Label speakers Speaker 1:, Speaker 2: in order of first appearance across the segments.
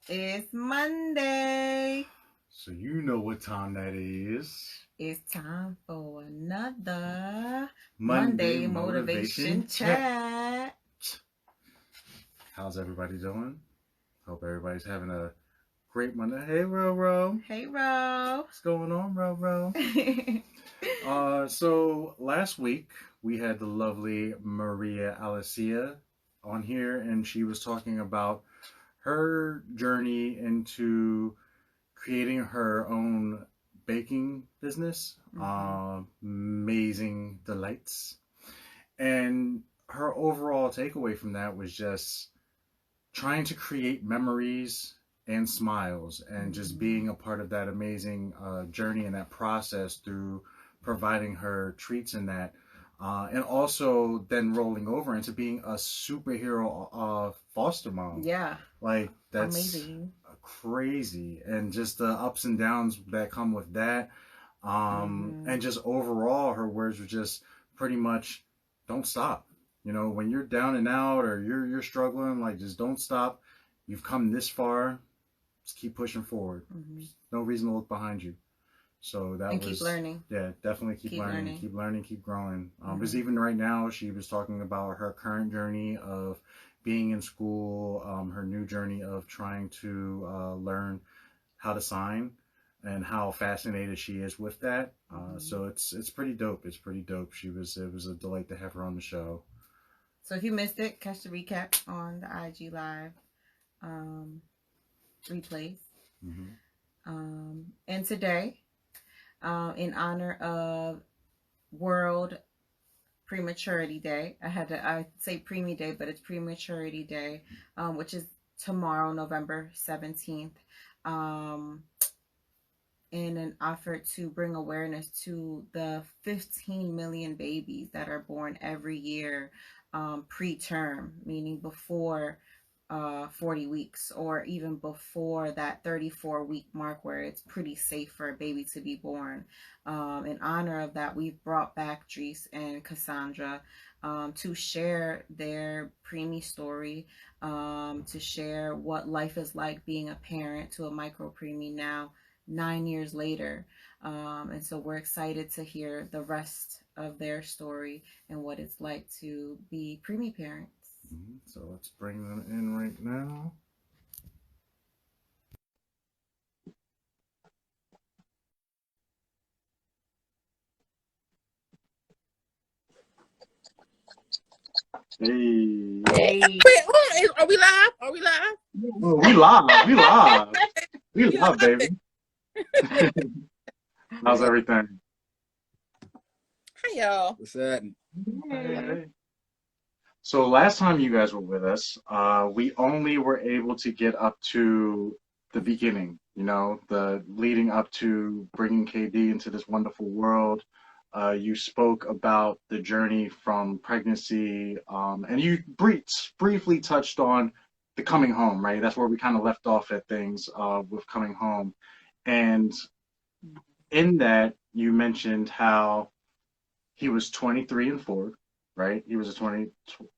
Speaker 1: It's Monday.
Speaker 2: So you know what time that is.
Speaker 1: It's time for another
Speaker 2: Monday
Speaker 1: Monday
Speaker 2: Motivation
Speaker 1: Motivation
Speaker 2: Chat.
Speaker 1: Chat.
Speaker 2: How's everybody doing? Hope everybody's having a great Monday. Hey, Ro.
Speaker 1: Hey, Ro.
Speaker 2: What's going on, Ro? So last week we had the lovely Maria Alicia on here, and she was talking about her journey into creating her own baking business, Amazing Delights. And her overall takeaway from that was just trying to create memories and smiles and just being a part of that amazing journey and that process through providing her treats and that. And also then rolling over into being a superhero foster mom.
Speaker 1: Yeah.
Speaker 2: Like, that's
Speaker 1: amazing.
Speaker 2: crazy. And just the ups and downs that come with that. And just overall, her words were just pretty much don't stop. You know, when you're down and out or you're struggling, like, just don't stop. You've come this far. Just keep pushing forward. No reason to look behind you. So that
Speaker 1: And
Speaker 2: was,
Speaker 1: keep learning.
Speaker 2: yeah, definitely keep learning, keep growing. Because even right now, she was talking about her current journey of being in school, her new journey of trying to learn how to sign, and how fascinated she is with that. So it's pretty dope. It's pretty dope. It was a delight to have her on the show.
Speaker 1: So if you missed it, catch the recap on the IG Live replays. And today, in honor of World Prematurity Day, I say Preemie Day, but it's Prematurity Day, which is tomorrow, November 17th. In an effort to bring awareness to the 15 million babies that are born every year preterm, meaning before 40 weeks or even before that 34-week mark where it's pretty safe for a baby to be born. In honor of that, we've brought back Dris and Cassandra to share their preemie story, to share what life is like being a parent to a micro preemie now 9 years later. And so we're excited to hear the rest of their story and what it's like to be preemie parents.
Speaker 2: So let's bring them in right now. Hey.
Speaker 1: Hey.
Speaker 3: Wait, are we live? Are we live?
Speaker 2: Oh, we live. We live. We live, baby. How's everything?
Speaker 3: Hi, y'all.
Speaker 4: What's that?
Speaker 2: Hey. So last time you guys were with us, we only were able to get up to the beginning, you know, the leading up to bringing KD into this wonderful world. You spoke about the journey from pregnancy, and you briefly touched on the coming home, right? That's where we kind of left off at things with coming home. And in that, you mentioned how he was 23 and 4, right? He was a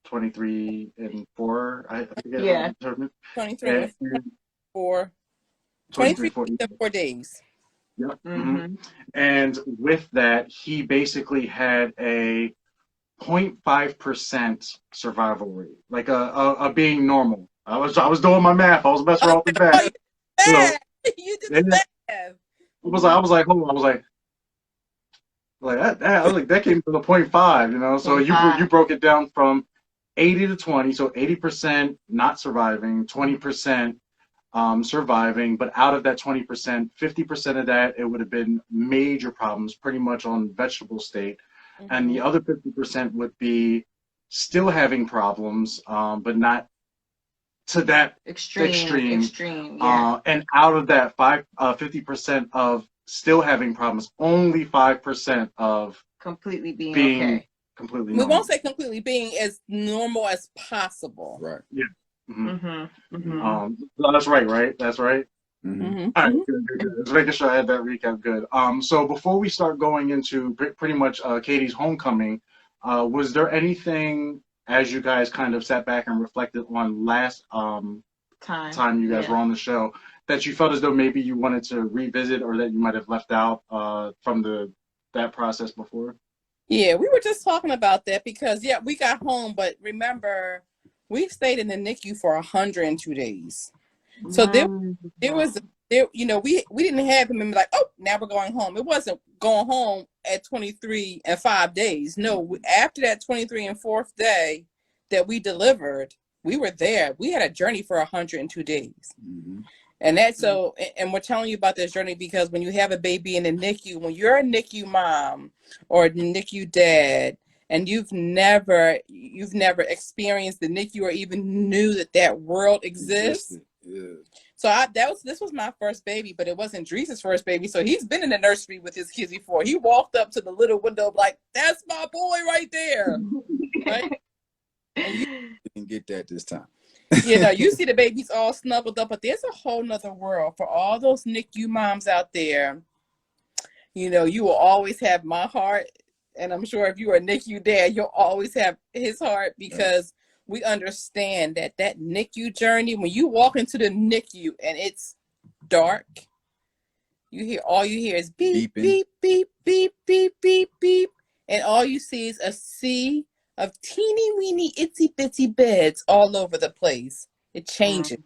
Speaker 2: 23 and 4. I forget.
Speaker 1: Yeah.
Speaker 3: 23
Speaker 2: And,
Speaker 3: and 4.
Speaker 2: 23,
Speaker 3: 23
Speaker 2: 4.
Speaker 3: and 4 days.
Speaker 2: Yep. And with that, he basically had a 0.5% survival rate, like a being normal. I was doing my math. I was messing around with the math. So
Speaker 3: You did
Speaker 2: yeah,
Speaker 3: the math.
Speaker 2: I was like, hold on. I was like that came from the 0.5, you know. So you broke it down from 80 to 20, so 80% not surviving, 20% surviving, but out of that 20%, 50% of that, it would have been major problems, pretty much on vegetable state. And the other 50% would be still having problems, but not to that extreme.
Speaker 1: Yeah.
Speaker 2: And out of that 50% of still having problems, only 5% of
Speaker 1: completely being okay.
Speaker 2: completely
Speaker 3: We
Speaker 2: normal.
Speaker 3: won't say completely being as normal as possible.
Speaker 4: Right.
Speaker 2: Yeah.
Speaker 1: Mm-hmm.
Speaker 2: That's right? That's right. All right, good. Just making sure I had that recap good. So before we start going into pretty much Katie's homecoming, was there anything as you guys kind of sat back and reflected on last time you guys were on the show that you felt as though maybe you wanted to revisit or that you might have left out from that process before?
Speaker 3: Yeah, we were just talking about that because we got home, but remember, we stayed in the NICU for 102 days. So there was we didn't have him and be like, oh, now we're going home. It wasn't going home at 23 and 5 days. No, after that 23 and 4th day that we delivered, we were there. We had a journey for 102 days.
Speaker 4: Mm-hmm.
Speaker 3: And that's and we're telling you about this journey because when you have a baby in the NICU, when you're a NICU mom or a NICU dad, and you've never experienced the NICU or even knew that world exists.
Speaker 4: Yeah.
Speaker 3: So this was my first baby, but it wasn't Dris's first baby. So he's been in the nursery with his kids before. He walked up to the little window like, that's my boy right there. Right? And you
Speaker 4: didn't get that this time.
Speaker 3: You see the babies all snuggled up, but there's a whole nother world for all those NICU moms out there. You will always have my heart. And I'm sure if you're a NICU dad, you'll always have his heart because we understand that NICU journey, when you walk into the NICU and it's dark, all you hear is beep, beep, beep, beep, beep, beep, beep. And all you see is a sea of teeny weeny itsy bitsy beds all over the place. It changes.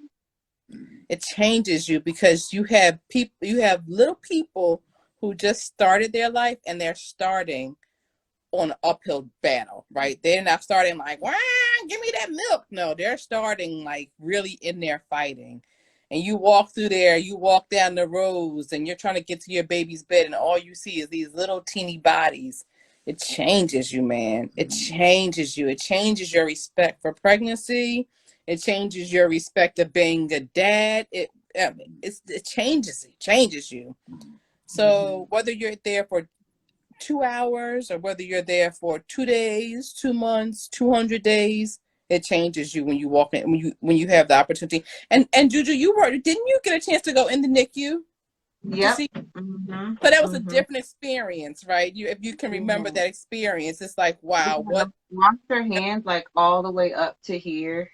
Speaker 3: It changes you because you have little people who just started their life and they're starting on an uphill battle, right? They're not starting like, wah, give me that milk. No, they're starting like really in there fighting. And you walk through there, you walk down the rows and you're trying to get to your baby's bed and all you see is these little teeny bodies. It changes you, man. It changes you. It changes your respect for pregnancy. It changes your respect of being a dad. It changes you. So whether you're there for 2 hours or whether you're there for 2 days, 2 months, 200 days, it changes you when you walk in, when you have the opportunity. And Juju, didn't you get a chance to go in the NICU?
Speaker 1: Yep.
Speaker 3: So that was a different experience, right? If you can remember that experience, it's like, wow, what?
Speaker 1: Wash your hands like all the way up to here.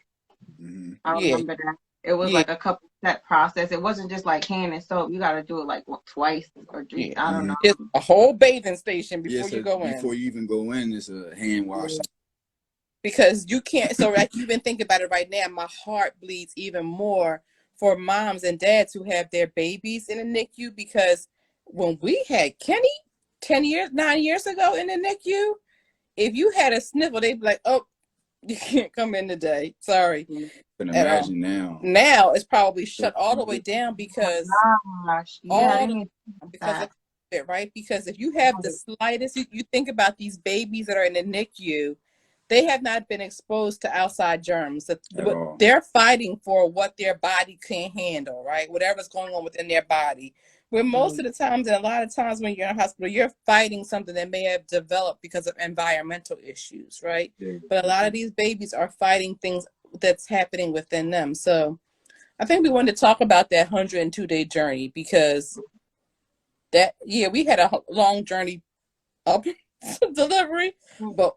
Speaker 1: I remember that. It was like a couple step process. It wasn't just like hand and soap. You got to do it like twice or three. I don't know.
Speaker 3: It's a whole bathing station before you go in.
Speaker 4: Before you even go in, it's a hand wash.
Speaker 3: Because you can't. So like you even think about it right now, my heart bleeds even more for moms and dads who have their babies in the NICU because when we had Kenny 9 years ago in the NICU, if you had a sniffle, they'd be like, oh, you can't come in today. Sorry.
Speaker 4: I can imagine now.
Speaker 3: Now it's probably shut all the way down because because of it, right? Because if you have the slightest, you think about these babies that are in the NICU, they have not been exposed to outside germs. They're fighting for what their body can handle, right? Whatever's going on within their body. Where most of the times, and a lot of times when you're in a hospital, you're fighting something that may have developed because of environmental issues, right? But a lot of these babies are fighting things that's happening within them. So I think we wanted to talk about that 102-day journey because we had a long journey up to delivery, but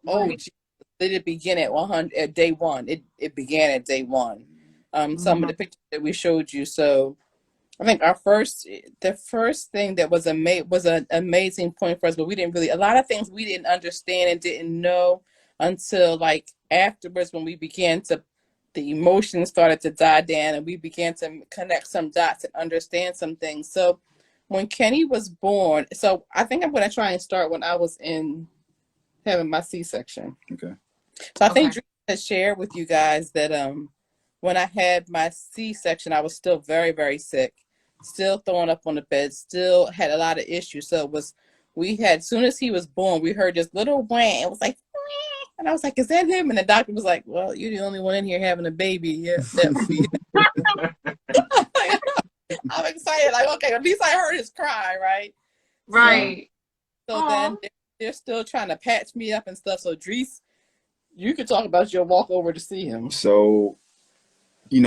Speaker 3: did it begin at day one? It began at day one. Some of the pictures that we showed you. So I think the first thing that was an amazing point for us, but a lot of things we didn't understand and didn't know until like afterwards when the emotions started to die down and we began to connect some dots and understand some things. So when Kenny was born, so I think I'm going to try and start when I was having my C-section.
Speaker 4: Okay.
Speaker 3: So I think Drew has shared with you guys that when I had my C-section, I was still very, very sick, still throwing up on the bed, still had a lot of issues. So as soon as he was born, we heard this little whang. It was like, wah! And I was like, is that him? And the doctor was like, well, you're the only one in here having a baby. Yeah, that would be I'm excited. Like, okay, at least I heard his cry, right?
Speaker 1: Right.
Speaker 3: So then they're still trying to patch me up and stuff. So Dris, you could talk about your walk over to see him.
Speaker 4: So, when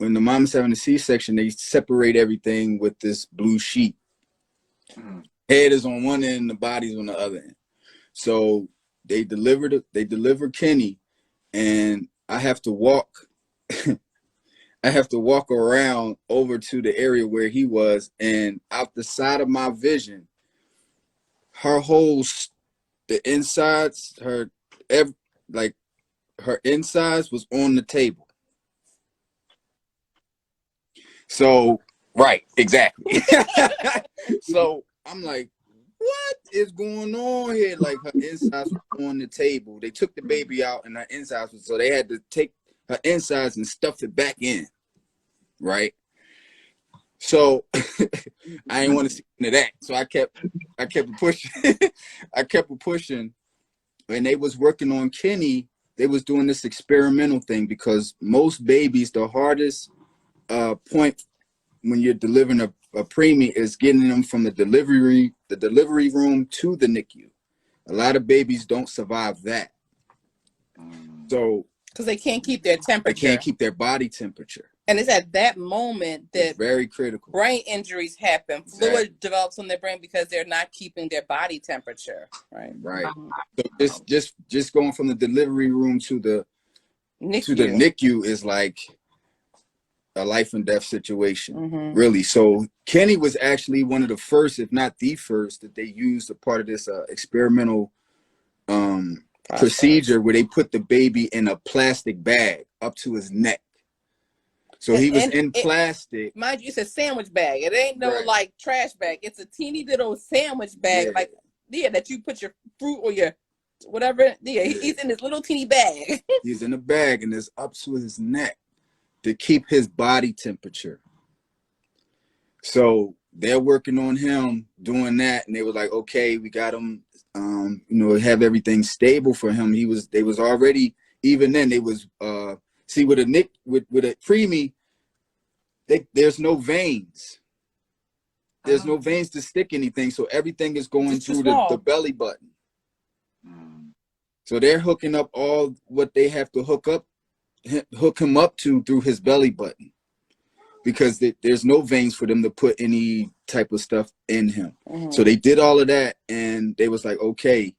Speaker 4: the mom's having a C-section, they separate everything with this blue sheet. Head is on one end, the body's on the other end. So they deliver Kenny, and I have to walk I have to walk around over to the area where he was, and out the side of my vision, her whole, the insides, like her insides was on the table. So, right, exactly. So I'm like, what is going on here? Like, her insides were on the table. They took the baby out and her insides was, so they had to take her insides and stuff it back in. Right. So I didn't want to see into that. So I kept pushing. I kept pushing. And they was working on Kenny. They was doing this experimental thing because most babies, the hardest point when you're delivering a preemie is getting them from the delivery room to the NICU. A lot of babies don't survive that. So
Speaker 3: because they can't keep their temperature.
Speaker 4: They can't keep their body temperature.
Speaker 3: And it's at that moment that
Speaker 4: it's very critical.
Speaker 3: Brain injuries happen.
Speaker 4: Exactly.
Speaker 3: Fluid develops on their brain because they're not keeping their body temperature. Right.
Speaker 4: Right. So just going from the delivery room to the NICU is like a life and death situation, really. So Kenny was actually one of the first, if not the first, that they used a part of this experimental procedure where they put the baby in a plastic bag up to his neck. So he was in plastic.
Speaker 3: Mind you, it's a sandwich bag. It ain't no like trash bag. It's a teeny little sandwich bag, that you put your fruit or your whatever. Yeah, he's in this little teeny bag.
Speaker 4: He's in a bag and it's up to his neck to keep his body temperature. So they're working on him doing that, and they were like, okay, we got him, have everything stable for him. They was already, even then they was, see with a preemie, there's no veins. There's no veins to stick anything. So everything is going through the belly button. So they're hooking up all what they have to hook him up to through his belly button, because there's no veins for them to put any type of stuff in him. So they did all of that, and they was like, okay,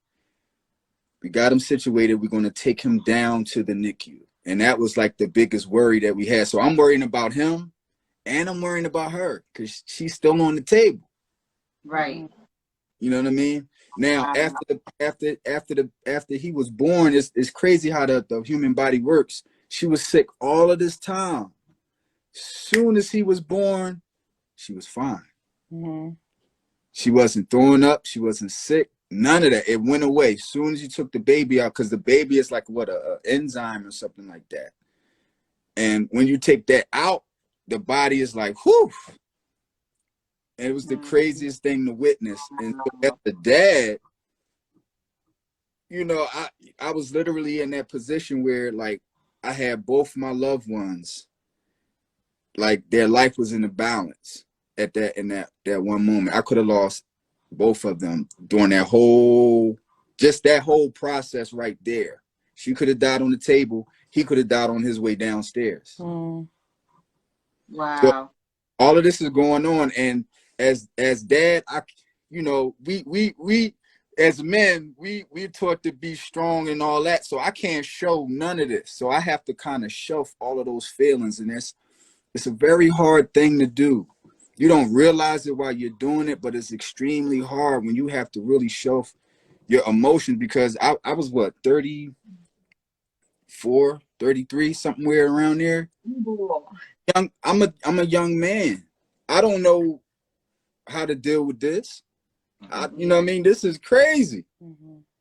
Speaker 4: we got him situated. We're going to take him down to the NICU. And that was like the biggest worry that we had. So I'm worrying about him, and I'm worrying about her because she's still on the table.
Speaker 1: Right.
Speaker 4: You know what I mean? Now, after he was born, it's crazy how the human body works. She was sick all of this time. Soon as he was born, she was fine. She wasn't throwing up. She wasn't sick. None of that. It went away. As soon as you took the baby out, because the baby is like a enzyme or something like that. And when you take that out, the body is like, whew. And it was the craziest thing to witness. And so as the dad, I was literally in that position where, like, I had both my loved ones, like, their life was in a balance in that one moment. I could have lost both of them during that whole process right there. She could have died on the table. He could have died on his way downstairs.
Speaker 1: Wow.
Speaker 4: So all of this is going on, and as dad, we as men, we're taught to be strong and all that. So I can't show none of this. So I have to kind of shelf all of those feelings, and it's a very hard thing to do. You don't realize it while you're doing it, but it's extremely hard when you have to really shelf your emotions, because I was 34, 33, somewhere around there. I'm a young man. I don't know how to deal with this. You know what I mean? This is crazy.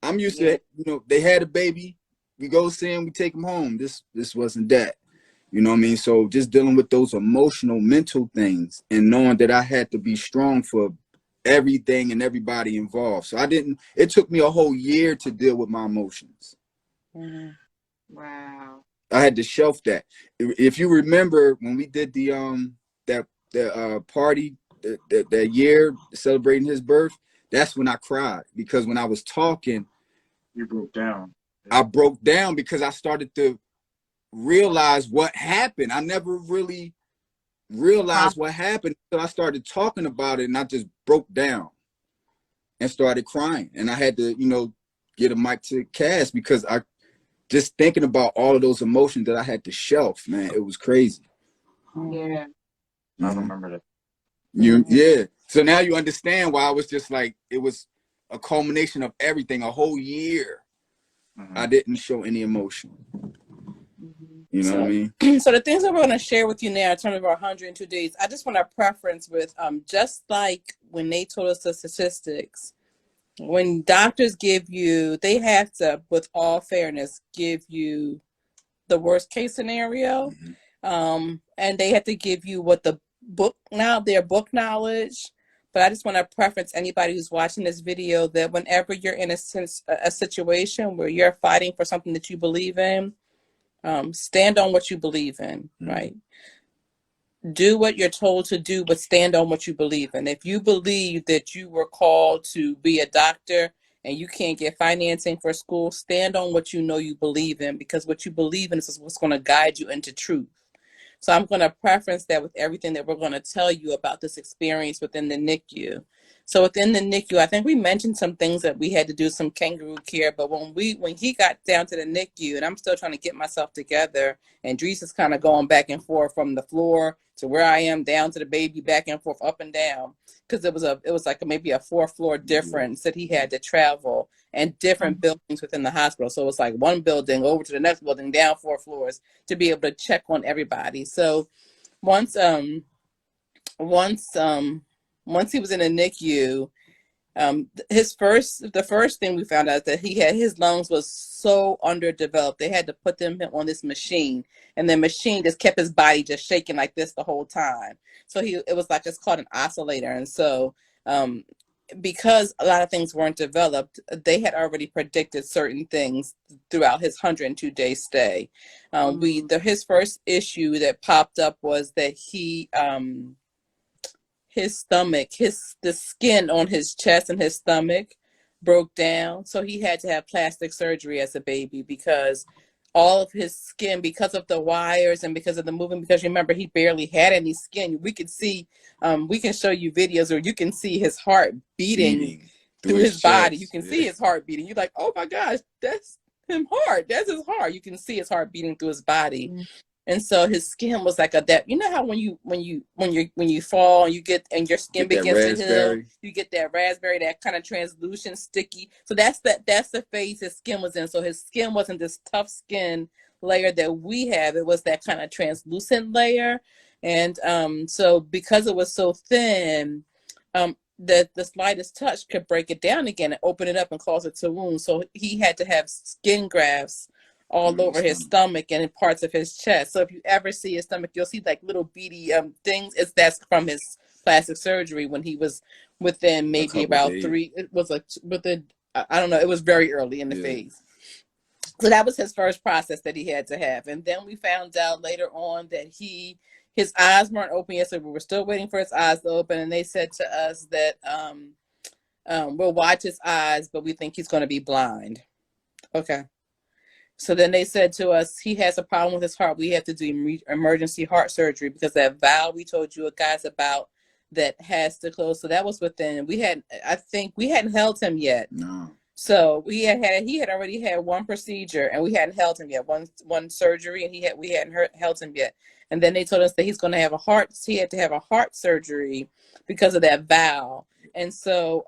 Speaker 4: I'm used to it. They had a baby. We go see him. We take him home. This wasn't that. You know what I mean? So just dealing with those emotional, mental things, and knowing that I had to be strong for everything and everybody involved. So it took me a whole year to deal with my emotions.
Speaker 1: Wow.
Speaker 4: I had to shelf that. If you remember when we did the party that year celebrating his birth, that's when I cried, because when I was talking,
Speaker 2: you broke down.
Speaker 4: I broke down because I started to realize what happened. I never really realized what happened until I started talking about it, and I just broke down and started crying. And I had to, get a mic to Cass, because I just thinking about all of those emotions that I had to shelf, man, it was crazy.
Speaker 1: Yeah.
Speaker 2: I remember that.
Speaker 4: Yeah. So now you understand why I was just like, it was a culmination of everything, a whole year. I didn't show any emotion. You know what I mean?
Speaker 3: So the things that we're going to share with you now in terms of our 102 days, I just want to preference with just like when they told us the statistics, when doctors give you, they have to, with all fairness, give you the worst case scenario. And they have to give you what the book, now their book knowledge. But I just want to preference anybody who's watching this video that whenever you're in a situation where you're fighting for something that you believe in, stand on what you believe in, right? Do what you're told to do, but stand on what you believe in. If you believe that you were called to be a doctor and you can't get financing for school, stand on what you know you believe in, because what you believe in is what's going to guide you into truth. So I'm going to preference that with everything that we're going to tell you about this experience within the NICU. So within the NICU, I think we mentioned some things that we had to do some kangaroo care, but when he got down to the NICU, and I'm still trying to get myself together, and Dris is kind of going back and forth from the floor to where I am down to the baby, back and forth, up and down, because it was like maybe a 4-floor difference that he had to travel, and different buildings within the hospital. So it's like one building over to the next building, down 4 floors, to be able to check on everybody. So once he was in the NICU, the first thing we found out that his lungs was so underdeveloped. They had to put them on this machine, and the machine just kept his body just shaking like this the whole time. So it's called an oscillator. And so because a lot of things weren't developed, they had already predicted certain things throughout his 102-day stay. His first issue that popped up was that his stomach, the skin on his chest and his stomach broke down. So he had to have plastic surgery as a baby, because all of his skin, because of the wires and because of the movement, because remember, he barely had any skin. We could see, we can show you videos where you can see his heart beating through his body. You can see his heart beating. You're like, oh my gosh, that's him heart. That's his heart. You can see his heart beating through his body. And so his skin was like that. You know how when you fall and your skin begins to heal, you get that raspberry, that kind of translucent, sticky. So that's the phase his skin was in. So his skin wasn't this tough skin layer that we have. It was that kind of translucent layer. And so because it was so thin, the slightest touch could break it down again and open it up and cause it to wound. So he had to have skin grafts all over his stomach and in parts of his chest. So if you ever see his stomach, you'll see like little beady things. That's from his plastic surgery when he was within maybe about days. 3. It was like within, I don't know. It was very early in the phase. So that was his first process that he had to have. And then we found out later on that his eyes weren't open yet. So we were still waiting for his eyes to open. And they said to us that we'll watch his eyes, but we think he's going to be blind. Okay. So then they said to us, he has a problem with his heart. We have to do emergency heart surgery, because that valve we told you guys about that has to close. So that was within, I think we hadn't held him yet. No. So he had already had one procedure, and we hadn't held him yet, one surgery, and we hadn't held him yet. And then they told us that he had to have a heart surgery because of that valve. And so,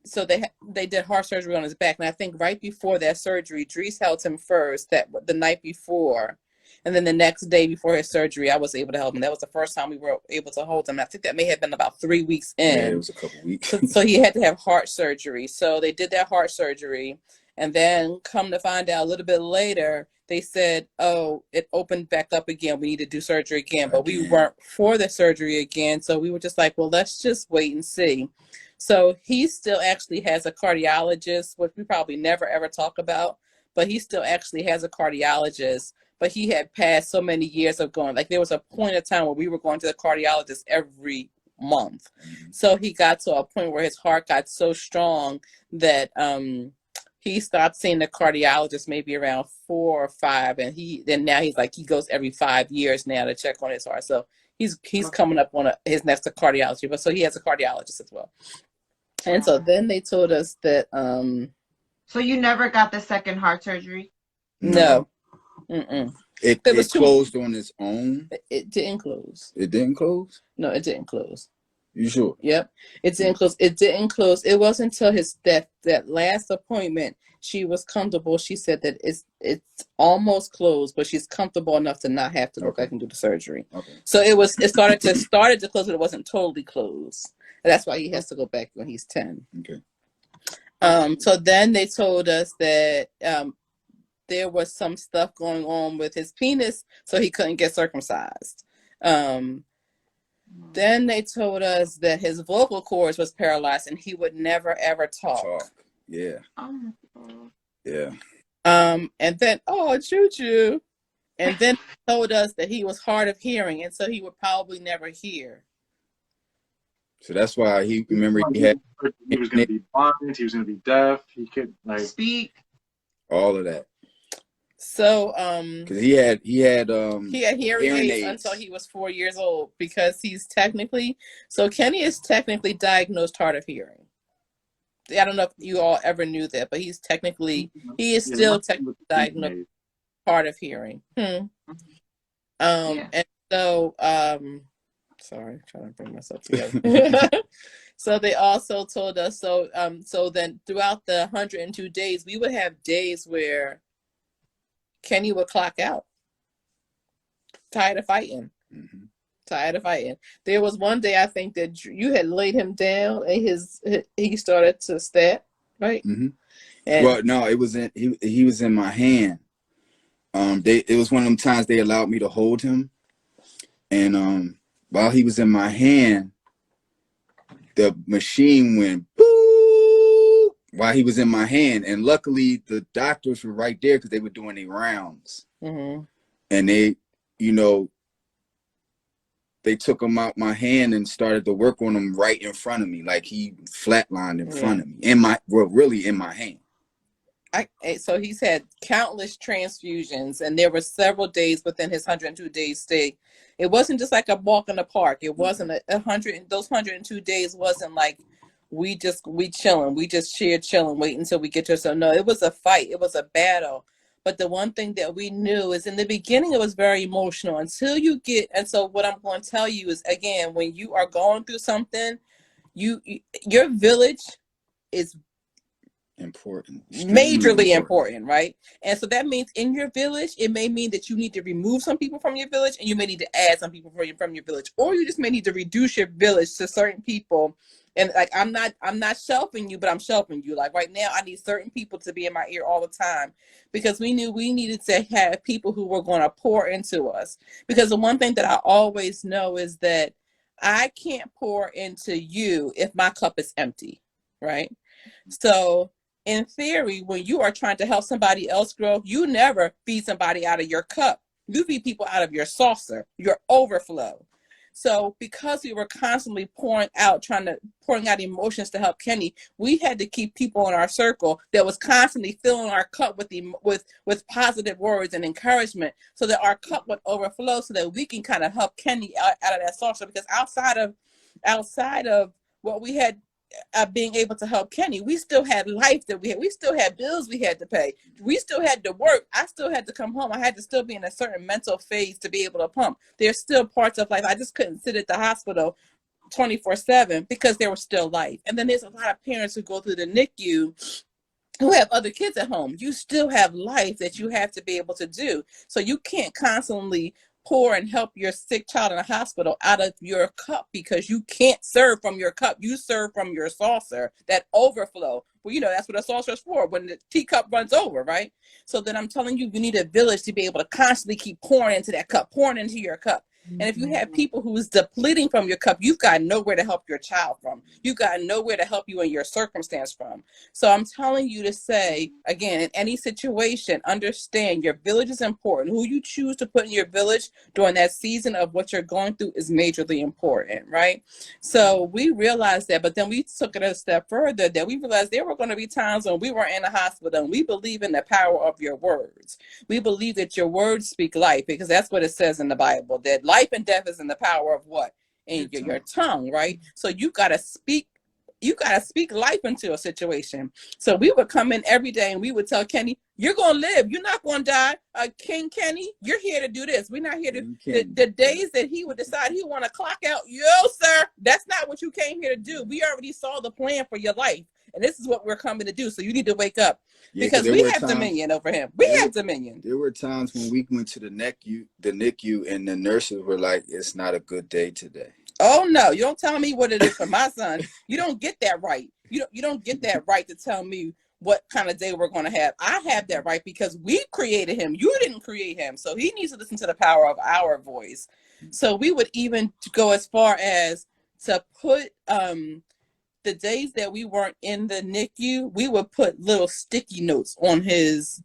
Speaker 3: so they did heart surgery on his back. And I think right before that surgery, Dris held him first, the night before. And then the next day before his surgery, I was able to help him. That was the first time we were able to hold him. I think that may have been about 3 weeks in.
Speaker 4: Yeah, it was a couple weeks.
Speaker 3: So he had to have heart surgery. So they did that heart surgery. And then come to find out a little bit later, they said, oh, it opened back up again. We need to do surgery again. But we weren't for the surgery again. So we were just like, well, let's just wait and see. So he still actually has a cardiologist, which we probably never, ever talk about. But he still actually has a cardiologist. But he had passed so many years of going. Like there was a point of time where we were going to the cardiologist every month. So he got to a point where his heart got so strong that he stopped seeing the cardiologist maybe around 4 or 5, and now he's like he goes every 5 years now to check on his heart. So he's coming up on his next cardiology, but so he has a cardiologist as well. And so then they told us that.
Speaker 1: So you never got the second heart surgery?
Speaker 3: No. Mm-mm.
Speaker 4: It closed on its own.
Speaker 3: It didn't close.
Speaker 4: It didn't close?
Speaker 3: No, it didn't close.
Speaker 4: You sure?
Speaker 3: Yep. It didn't close. It didn't close. It wasn't until his that last appointment she was comfortable. She said that it's almost closed, but she's comfortable enough to not have to go back and do the surgery.
Speaker 4: Okay.
Speaker 3: So it started to close, but it wasn't totally closed. And that's why he has to go back when he's 10.
Speaker 4: Okay.
Speaker 3: So then they told us that there was some stuff going on with his penis, so he couldn't get circumcised. Then they told us that his vocal cords was paralyzed and he would never ever talk.
Speaker 4: Yeah. Yeah.
Speaker 3: And then choo-choo. And then told us that he was hard of hearing, and so he would probably never hear.
Speaker 4: So that's why he was going
Speaker 2: to be blind. He was going to be deaf. He could
Speaker 1: speak.
Speaker 4: All of that.
Speaker 3: So
Speaker 4: because he had
Speaker 3: hearing aids until he was 4 years old, because Kenny is technically diagnosed hard of hearing. I don't know if you all ever knew that, but he is still technically diagnosed hard of hearing. And so sorry, trying to bring myself together. So they also told us so then throughout the 102 days, we would have days where Kenny would clock out, tired of fighting. There was one day, I think, that you had laid him down and he started to stab, right?
Speaker 4: Mm-hmm. Well, no, it was he was in my hand. It was one of them times they allowed me to hold him, and while he was in my hand, the machine went boop while he was in my hand, and luckily the doctors were right there because they were doing their rounds, and they, they took him out my hand and started to work on him right in front of me, like he flatlined in front of me, really in my hand.
Speaker 3: So he's had countless transfusions, and there were several days within his 102 days stay. It wasn't just like a walk in the park. It wasn't those 102 days wasn't like we chilling. We just shared chilling, wait until we get to so no, it was a fight. It was a battle. But the one thing that we knew is in the beginning, it was very emotional and so what I'm going to tell you is, again, when you are going through something, your village is
Speaker 4: important,
Speaker 3: majorly important, right? And so that means in your village, it may mean that you need to remove some people from your village, and you may need to add some people from your village, or you just may need to reduce your village to certain people. And like, I'm not shelving you, but I'm shelving you. Like right now, I need certain people to be in my ear all the time, because we knew we needed to have people who were going to pour into us. Because the one thing that I always know is that I can't pour into you if my cup is empty, right? So in theory, when you are trying to help somebody else grow, you never feed somebody out of your cup. You feed people out of your saucer, your overflow. So because we were constantly pouring out emotions to help Kenny, we had to keep people in our circle that was constantly filling our cup with positive words and encouragement, so that our cup would overflow, so that we can kind of help Kenny out of that saucer. Because outside of what we had being able to help Kenny, we still had life that we still had bills we had to pay, we still had to work, I still had to come home, I had to still be in a certain mental phase to be able to pump. There's still parts of life I just couldn't sit at the hospital 24/7 because there was still life. And then there's a lot of parents who go through the NICU who have other kids at home. You still have life that you have to be able to do. So you can't constantly pour and help your sick child in a hospital out of your cup, because you can't serve from your cup. You serve from your saucer, that overflow. Well, that's what a saucer is for, when the teacup runs over, right? So then I'm telling you, you need a village to be able to constantly keep pouring into that cup, pouring into your cup. And if you have people who's depleting from your cup, you've got nowhere to help your child from. You've got nowhere to help you in your circumstance from. So I'm telling you to say, again, in any situation, understand your village is important. Who you choose to put in your village during that season of what you're going through is majorly important, right? So we realized that, but then we took it a step further, that we realized there were going to be times when we were in the hospital, and we believe in the power of your words. We believe that your words speak life, because that's what it says in the Bible, that life and death is in the power of what? In your tongue, right? So you got to speak life into a situation. So we would come in every day and we would tell Kenny, You're going to live. You're not going to die. King Kenny, you're here to do this. We're not here to, the days that he would decide he want to clock out, yo, sir, that's not what you came here to do. We already saw the plan for your life. And this is what we're coming to do. So you need to wake up, because we have dominion over him. We have dominion.
Speaker 4: There were times when we went to the NICU, and the nurses were like, it's not a good day today.
Speaker 3: Oh no, you don't tell me what it is for my son. You don't get that right. You don't get that right to tell me what kind of day we're going to have. I have that right because we created him. You didn't create him. So he needs to listen to the power of our voice. So we would even go as far as to put the days that we weren't in the NICU, we would put little sticky notes on his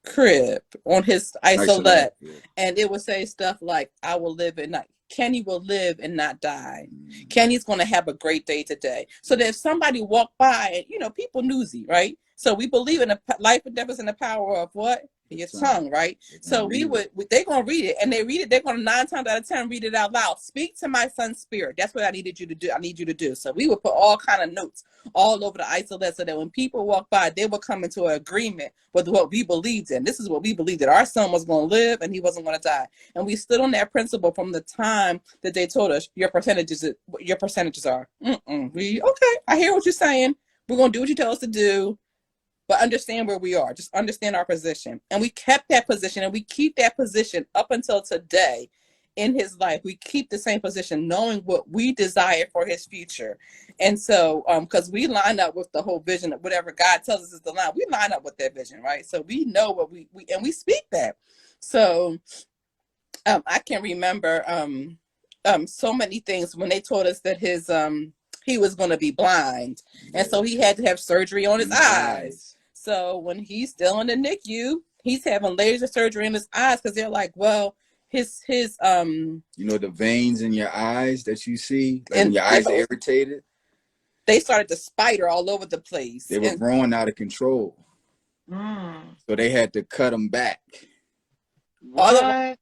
Speaker 3: crib, on his isolette, and it would say stuff like, I will live at night. Kenny will live and not die. Kenny's going to have a great day today. So that if somebody walked by, and people newsy, right? So we believe in the life and death is in the power of what? Your tongue, right? So they're going to read it, and they read it. They're going to 9 times out of 10 read it out loud. Speak to my son's spirit. That's what I needed you to do. I need you to do. So we would put all kind of notes all over the isolate so that when people walk by, they would come into an agreement with what we believed in. This is what we believed, that our son was going to live and he wasn't going to die. And we stood on that principle from the time that they told us your percentages are. Okay, I hear what you're saying. We're going to do what you tell us to do. But understand where we are. Just understand our position. And we kept that position, and we keep that position up until today in his life. We keep the same position, knowing what we desire for his future. And so, because we line up with the whole vision of whatever God tells us is the line, we line up with that vision, right? So we know what we and we speak that. So I can remember so many things when they told us that his he was going to be blind, and so he had to have surgery on his eyes. So when he's still in the NICU, he's having laser surgery in his eyes because they're like, well, his
Speaker 4: the veins in your eyes that you see, like when your eyes are irritated,
Speaker 3: they started to spider all over the place.
Speaker 4: They were growing out of control. So they had to cut them back.
Speaker 3: What?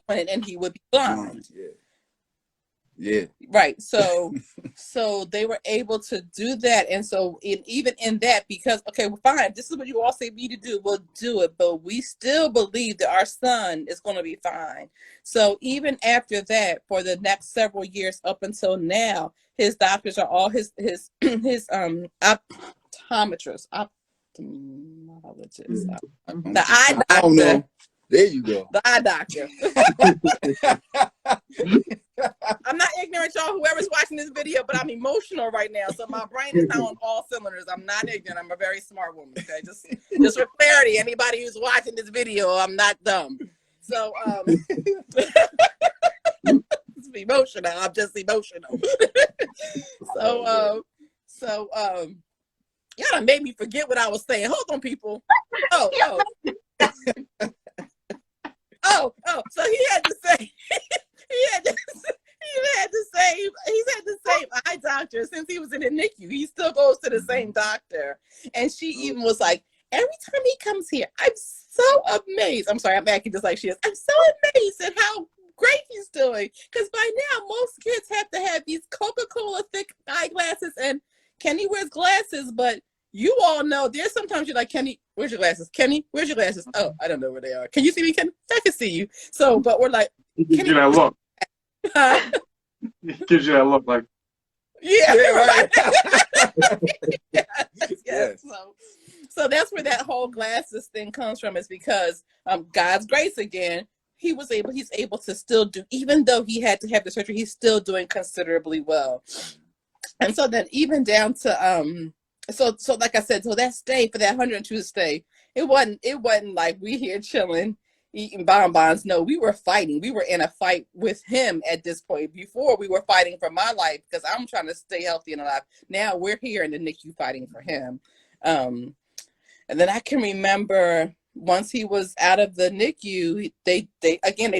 Speaker 3: And he would be blind.
Speaker 4: Yeah.
Speaker 3: Right. So they were able to do that. And so even in that, because, okay, well, fine, this is what you all say me to do, we'll do it. But we still believe that our son is going to be fine. So even after that, for the next several years up until now, his doctors are all his optometrists, the eye doctor.
Speaker 4: I don't know. There you go.
Speaker 3: The eye doctor. I'm not ignorant, y'all, whoever's watching this video, but I'm emotional right now. So my brain is now on all cylinders. I'm not ignorant. I'm a very smart woman. Okay, just for clarity, anybody who's watching this video, I'm not dumb. So it's emotional. I'm just emotional. So y'all done made me forget what I was saying. Hold on, people. So he had the same he's had the same eye doctor since he was in the NICU. He still goes to the same doctor. And she even was like, every time he comes here, I'm so amazed. I'm sorry, I'm acting just like she is. I'm so amazed at how great he's doing. Because by now, most kids have to have these Coca-Cola thick eyeglasses, and Kenny wears glasses, but you all know there's sometimes you're like, Kenny, where's your glasses? Kenny, where's your glasses? Oh, I don't know where they are. Can you see me, Kenny? I can see you. So, but we're like,
Speaker 2: gives you that look. It gives you that look like.
Speaker 3: Yeah, right. yes.
Speaker 4: Yes.
Speaker 3: So that's where that whole glasses thing comes from, is because God's grace again, he's able to still do, even though he had to have the surgery, he's still doing considerably well. And so then even down to so like I said, so that stay for that 102 stay, it wasn't like we here chilling, eating bonbons. No, we were fighting. We were in a fight with him at this point. Before, we were fighting for my life because I'm trying to stay healthy and alive. Now we're here in the NICU fighting for him. And then I can remember once he was out of the NICU, they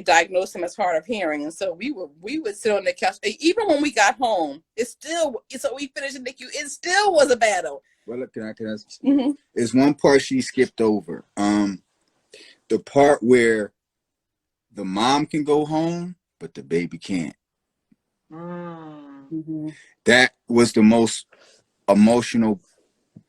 Speaker 3: diagnosed him as hard of hearing, and so we would sit on the couch. Even when we got home, so we finished the NICU. It still was a battle.
Speaker 4: Well, look, can I There's one part she skipped over. The part where the mom can go home, but the baby can't. That was the most emotional,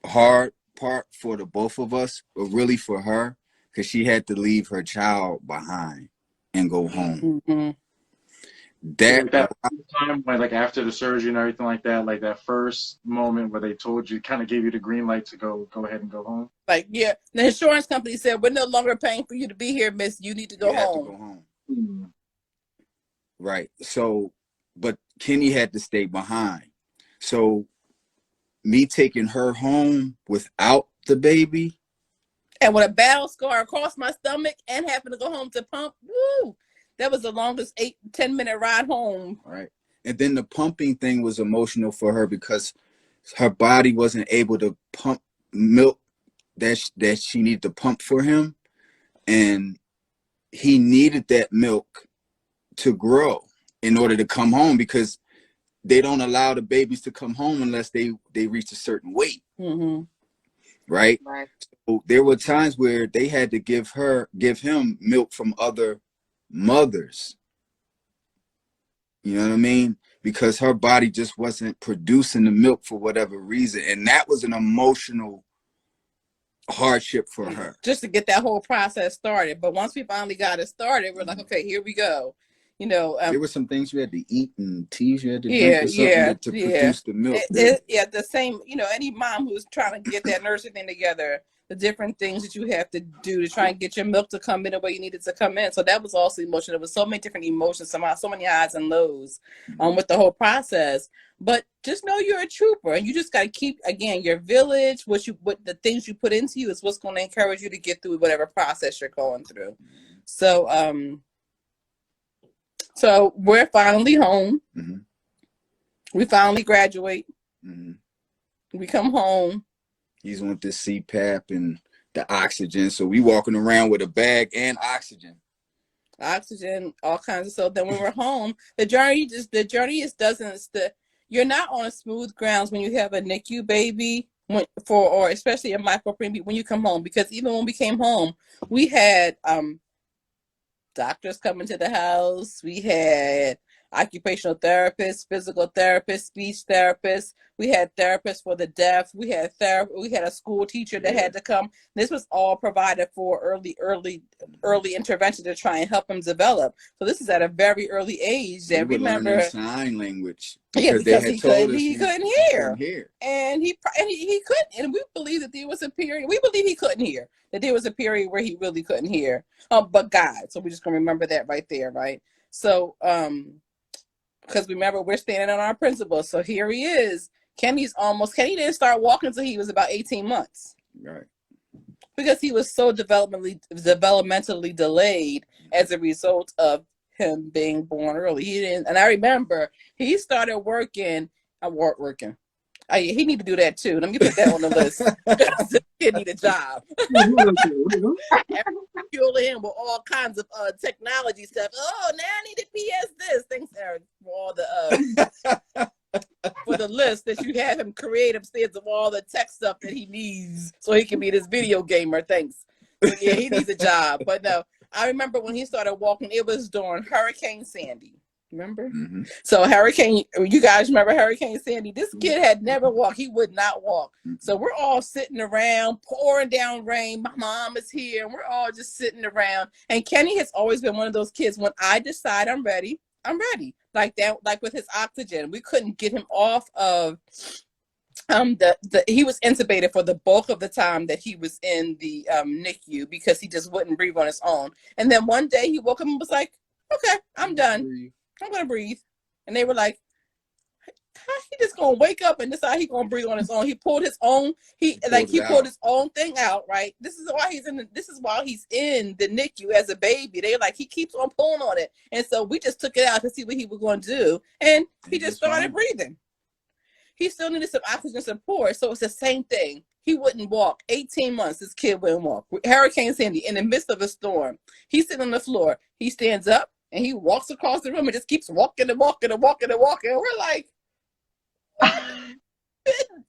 Speaker 4: hard part for the both of us, but really for her, because she had to leave her child behind and go home.
Speaker 3: Mm-hmm.
Speaker 2: Like that time when, like, after the surgery and everything like that first moment where they told you, kind of gave you the green light to go ahead and go home.
Speaker 3: Like, yeah, the insurance company said, we're no longer paying for you to be here, miss. You need to go
Speaker 4: You have
Speaker 3: home.
Speaker 4: to go home.
Speaker 2: Mm.
Speaker 4: Right. So, but Kenny had to stay behind. So, me taking her home without the baby,
Speaker 3: and with a battle scar across my stomach and having to go home to pump, woo, that was the longest 8-10 minute ride home.
Speaker 4: Right. And then the pumping thing was emotional for her because her body wasn't able to pump milk that she needed to pump for him, and he needed that milk to grow in order to come home, because they don't allow the babies to come home unless they reach a certain weight.
Speaker 3: Mm-hmm.
Speaker 4: Right. So there were times where they had to give him milk from other mothers. You know what I mean? Because her body just wasn't producing the milk for whatever reason. And that was an emotional hardship for her.
Speaker 3: Just to get that whole process started. But once we finally got it started, we're like, okay, here we go. You know,
Speaker 4: there were some things you had to eat and teas you had to drink or something to produce the milk.
Speaker 3: The same, you know, any mom who's trying to get that nursing thing together, the different things that you have to do to try and get your milk to come in the way you need it to come in. So that was also emotional. There was so many different emotions, so many highs and lows with the whole process. But just know you're a trooper, and you just got to keep, again, your village, what the things you put into you is what's going to encourage you to get through whatever process you're going through. So we're finally home.
Speaker 4: Mm-hmm.
Speaker 3: We finally graduate.
Speaker 4: Mm-hmm.
Speaker 3: We come home.
Speaker 4: He's on this CPAP and the oxygen. So we walking around with a bag and oxygen.
Speaker 3: All kinds of stuff. Then when we're home, the journey you're not on smooth grounds when you have a NICU baby, or especially a micro preemie when you come home, because even when we came home, we had doctors coming to the house. We had occupational therapists, physical therapists, speech therapists. We had therapists for the deaf. We had a school teacher that had to come. This was all provided for early intervention to try and help him develop. So this is at a very early age. That
Speaker 4: we
Speaker 3: remember
Speaker 4: learning sign language
Speaker 3: because
Speaker 4: they had
Speaker 3: he
Speaker 4: told us
Speaker 3: he couldn't hear, and he couldn't. And we believe that there was a period. We believe he couldn't hear. That there was a period where he really couldn't hear. But God. So we're just gonna remember that right there, right? So because remember, we're standing on our principles. So here he is. Kenny didn't start walking until he was about 18 months.
Speaker 4: Right.
Speaker 3: Because he was so developmentally delayed as a result of him being born early. He didn't, and I remember he started working. He need to do that too. Let me put that on the list. He need a job. Fuel him with all kinds of technology stuff. Oh, now I need to PS this. Thanks, Eric, for all the for the list that you have him create upstairs of all the tech stuff that he needs so he can be this video gamer. Thanks. So yeah, he needs a job. But no, I remember when he started walking, it was during Hurricane Sandy. Remember?
Speaker 4: Mm-hmm.
Speaker 3: So you guys remember Hurricane Sandy? This kid had never walked. He would not walk. So we're all sitting around, pouring down rain. My mom is here, and we're all just sitting around. And Kenny has always been one of those kids, when I decide I'm ready, I'm ready. Like that, like with his oxygen. We couldn't get him off of he was intubated for the bulk of the time that he was in the NICU, because he just wouldn't breathe on his own. And then one day he woke up and was like, okay, I'm done. I'm gonna breathe. And they were like, how he just gonna wake up and decide he gonna breathe on his own? He pulled his own, he pulled his own thing out, right? This is why he's in the NICU as a baby. They're like, he keeps on pulling on it. And so we just took it out to see what he was gonna do. And he just started breathing. He still needed some oxygen support. So it's the same thing. He wouldn't walk. 18 months, this kid wouldn't walk. Hurricane Sandy, in the midst of a storm. He's sitting on the floor. He stands up and he walks across the room and just keeps walking and walking and walking and walking. And we're like,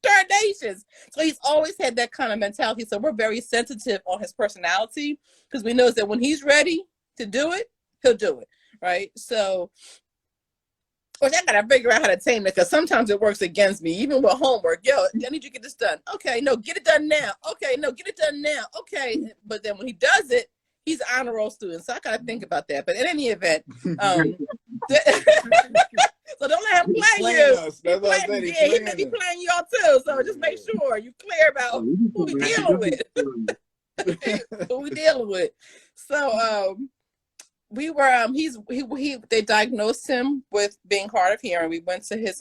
Speaker 3: third nations. So he's always had that kind of mentality. So we're very sensitive on his personality, because we know that when he's ready to do it, he'll do it. Right. So course, I gotta figure out how to tame it because sometimes it works against me, even with homework. Yo, I need you to get this done. Okay, no, get it done now. Okay, no, get it done now. Okay, but then when he does it, he's an honor roll student, so I gotta think about that. But in any event, so don't let him play you.
Speaker 4: Us. That's what I said.
Speaker 3: Yeah, he may be playing y'all too. So just make sure you clear about who we dealing with. Who we dealing with. So we were they diagnosed him with being hard of hearing. We went to his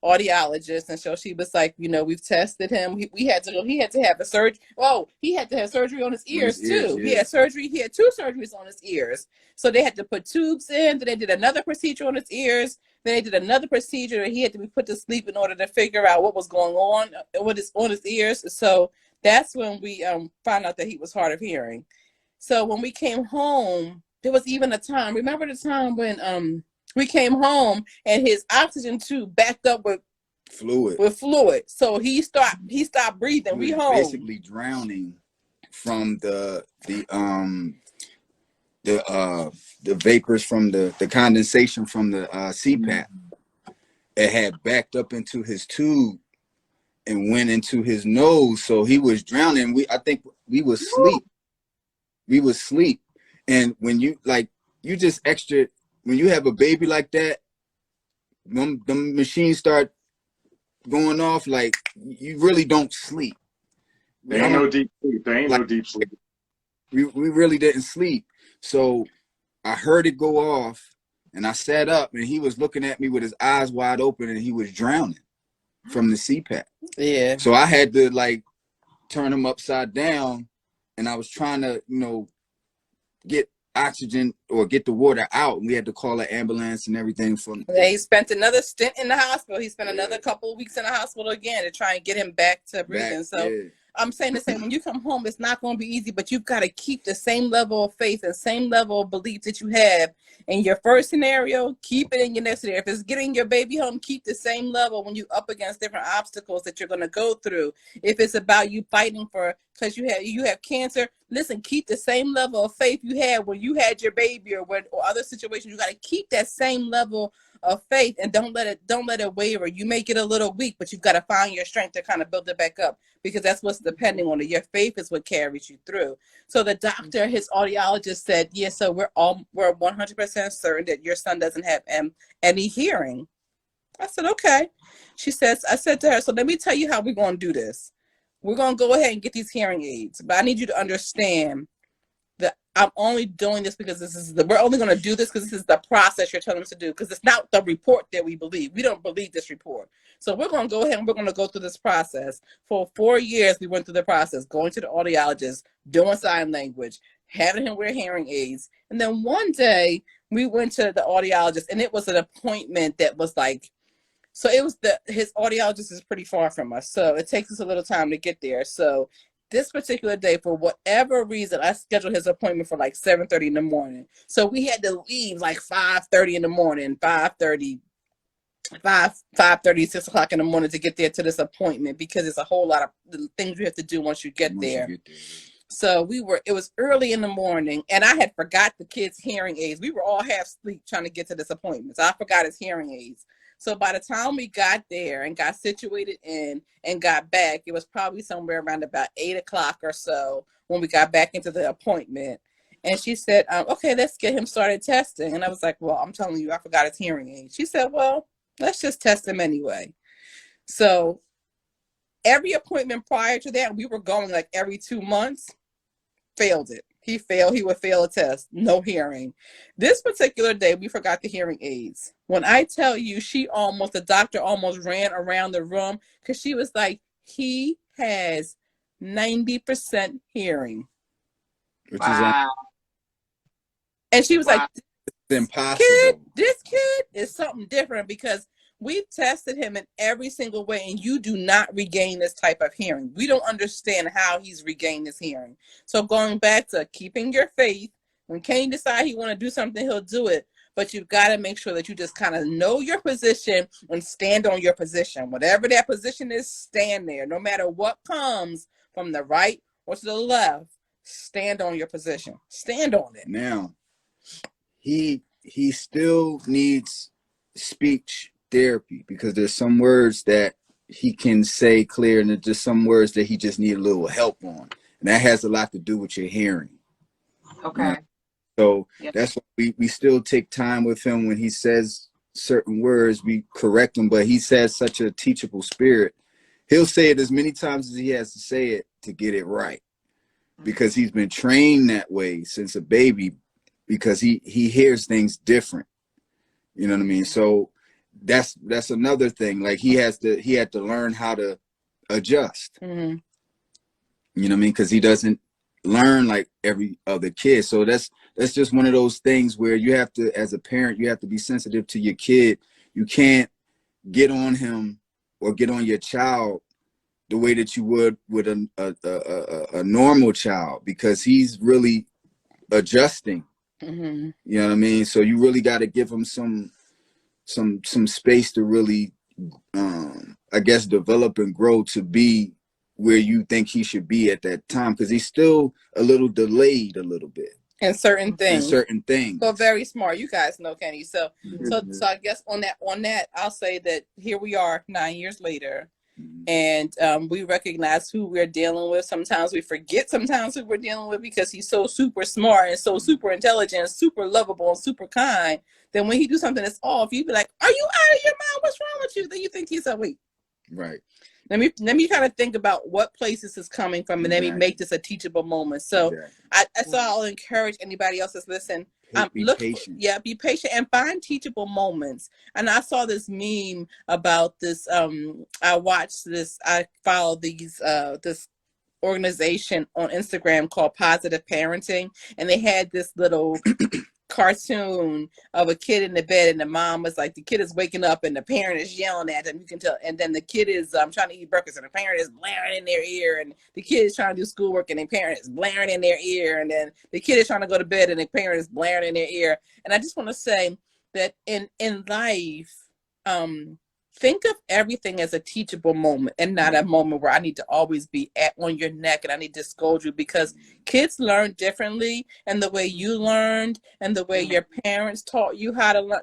Speaker 3: audiologist, and so she was like, we've tested him. He had to have a surgery. Oh, he had to have surgery on his ears too. Yeah. He had surgery. He had 2 surgeries on his ears. So they had to put tubes in. Then they did another procedure on his ears. Then they did another procedure, and he had to be put to sleep in order to figure out what was going on with his ears. So that's when we found out that he was hard of hearing. So when we came home, there was even a time. Remember the time when we came home and his oxygen tube backed up with fluid. So he stopped breathing. We home
Speaker 4: basically drowning from the vapors from the condensation from the CPAP. It had backed up into his tube and went into his nose, so he was drowning. I think we was asleep. And when you just extra, when you have a baby like that, them machines start going off, like you really don't sleep.
Speaker 2: There ain't no deep sleep. No deep sleep.
Speaker 4: We really didn't sleep. So I heard it go off, and I sat up, and he was looking at me with his eyes wide open, and he was drowning from the CPAP.
Speaker 3: Yeah.
Speaker 4: So I had to turn him upside down, and I was trying to, get oxygen or get the water out, and we had to call an ambulance and everything.
Speaker 3: He spent another stint in the hospital. He spent another couple of weeks in the hospital again to try and get him back to breathing. I'm saying the same. When you come home, it's not going to be easy, but you've got to keep the same level of faith and same level of belief that you have in your first scenario. Keep it in your next scenario. If it's getting your baby home, keep the same level when you up against different obstacles that you're going to go through. If it's about you fighting because you have cancer, listen, keep the same level of faith you had when you had your baby or other situations. You got to keep that same level of faith and don't let it waver. You may get a little weak, but you've got to find your strength to kind of build it back up, because that's what's depending on it. Your faith is what carries you through. So the doctor, his audiologist said, yeah, so we're 100% certain that your son doesn't have any hearing. I said, okay. I said to her, so let me tell you how we're going to do this. We're going to go ahead and get these hearing aids, but I need you to understand that I'm only doing this because we're only going to do this because this is the process you're telling us to do, because it's not the report that we believe. We don't believe this report. So we're going to go ahead and we're going to go through this process. For 4 years, we went through the process, going to the audiologist, doing sign language, having him wear hearing aids. And then one day we went to the audiologist, and it was an appointment that was so it was his audiologist is pretty far from us. So it takes us a little time to get there. So this particular day, for whatever reason, I scheduled his appointment for 7:30 in the morning. So we had to leave 5:30 in the morning, 5:30, 6 o'clock in the morning to get there to this appointment, because it's a whole lot of things you have to do once you get there. So it was early in the morning, and I had forgot the kids' hearing aids. We were all half asleep trying to get to this appointment. So I forgot his hearing aids. So by the time we got there and got situated in and got back, it was probably somewhere around about 8 o'clock or so when we got back into the appointment. And she said, okay, let's get him started testing. And I was like, well, I'm telling you, I forgot his hearing aid. She said, well, let's just test him anyway. So every appointment prior to that, we were going every 2 months, failed it. He would fail a test, no hearing. This particular day, we forgot the hearing aids. When I tell you, the doctor almost ran around the room, because she was like, he has 90% hearing.
Speaker 2: Wow.
Speaker 3: And she was like,
Speaker 4: it's impossible.
Speaker 3: This kid is something different, because we've tested him in every single way, and you do not regain this type of hearing. We don't understand how he's regained his hearing. So going back to keeping your faith, when Kenny decides he want to do something, he'll do it. But you've got to make sure that you just kind of know your position and stand on your position. Whatever that position is, stand there. No matter what comes from the right or to the left, stand on your position. Stand on it.
Speaker 4: Now, he still needs speech therapy, because there's some words that he can say clear, and there's just some words that he just need a little help on, and that has a lot to do with your hearing.
Speaker 1: Okay.
Speaker 4: You know? So
Speaker 1: Yep.
Speaker 4: that's why we still take time with him when he says certain words. We correct him, but he says such a teachable spirit. He'll say it as many times as he has to say it to get it right, because he's been trained that way since a baby, because he hears things different. You know what I mean? So that's another thing. Like he had to learn how to adjust.
Speaker 3: Mm-hmm.
Speaker 4: You know what I mean? Because he doesn't learn like every other kid. So that's just one of those things where you have to, as a parent, you have to be sensitive to your kid. You can't get on him or get on your child the way that you would with a normal child, because he's really adjusting.
Speaker 3: Mm-hmm.
Speaker 4: You know what I mean? So you really got to give him some space to really, I guess, develop and grow to be where you think he should be at that time, because he's still a little delayed a little bit
Speaker 3: And certain things. So very smart. You guys know Kenny. So I guess on that, I'll say that here we are 9 years later. And we recognize who we're dealing with. Sometimes we forget who we're dealing with, because he's so super smart and so super intelligent and super lovable and super kind. Then when he do something that's off, you be like, "Are you out of your mind? What's wrong with you?" Then you think he's awake.
Speaker 4: Right.
Speaker 3: Let me kind of think about what place this is coming from, and then we make this a teachable moment. So I'll encourage anybody else that's listening.
Speaker 4: Be patient.
Speaker 3: Be patient and find teachable moments. And I saw this meme about this. I follow this organization on Instagram called Positive Parenting, and they had this little cartoon of a kid in the bed, and the mom was like, the kid is waking up and the parent is yelling at them, you can tell, and then the kid is trying to eat breakfast and the parent is blaring in their ear, and the kid is trying to do schoolwork and the parent is blaring in their ear, and then the kid is trying to go to bed and the parent is blaring in their ear. And I just want to say that in life, think of everything as a teachable moment, and not a moment where I need to always be on your neck and I need to scold you, because kids learn differently, and the way you learned and the way your parents taught you how to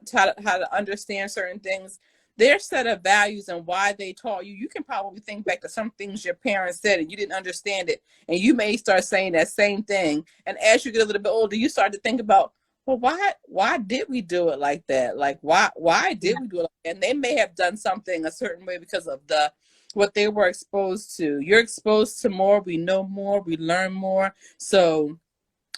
Speaker 3: understand certain things, their set of values and why they taught you. You can probably think back to some things your parents said and you didn't understand it, and you may start saying that same thing. And as you get a little bit older, you start to think about, well, why did we do it like that? Like, why did we do it? And they may have done something a certain way because of what they were exposed to. You're exposed to more, we know more, we learn more. So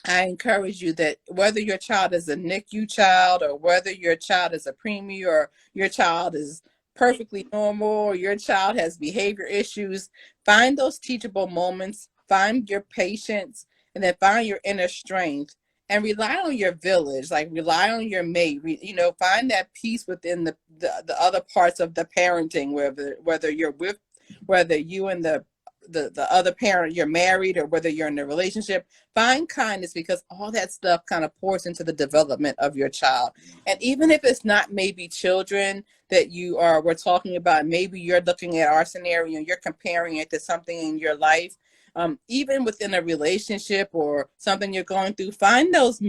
Speaker 3: I encourage you that whether your child is a NICU child, or whether your child is a preemie, or your child is perfectly normal, or your child has behavior issues, find those teachable moments, find your patience, and then find your inner strength. And rely on your village, like rely on your mate. Find that peace within the other parts of the parenting, whether you and the other parent, you're married, or whether you're in a relationship. Find kindness, because all that stuff kind of pours into the development of your child. And even if it's not maybe children that we're talking about, maybe you're looking at our scenario and you're comparing it to something in your life. Even within a relationship or something you're going through, find those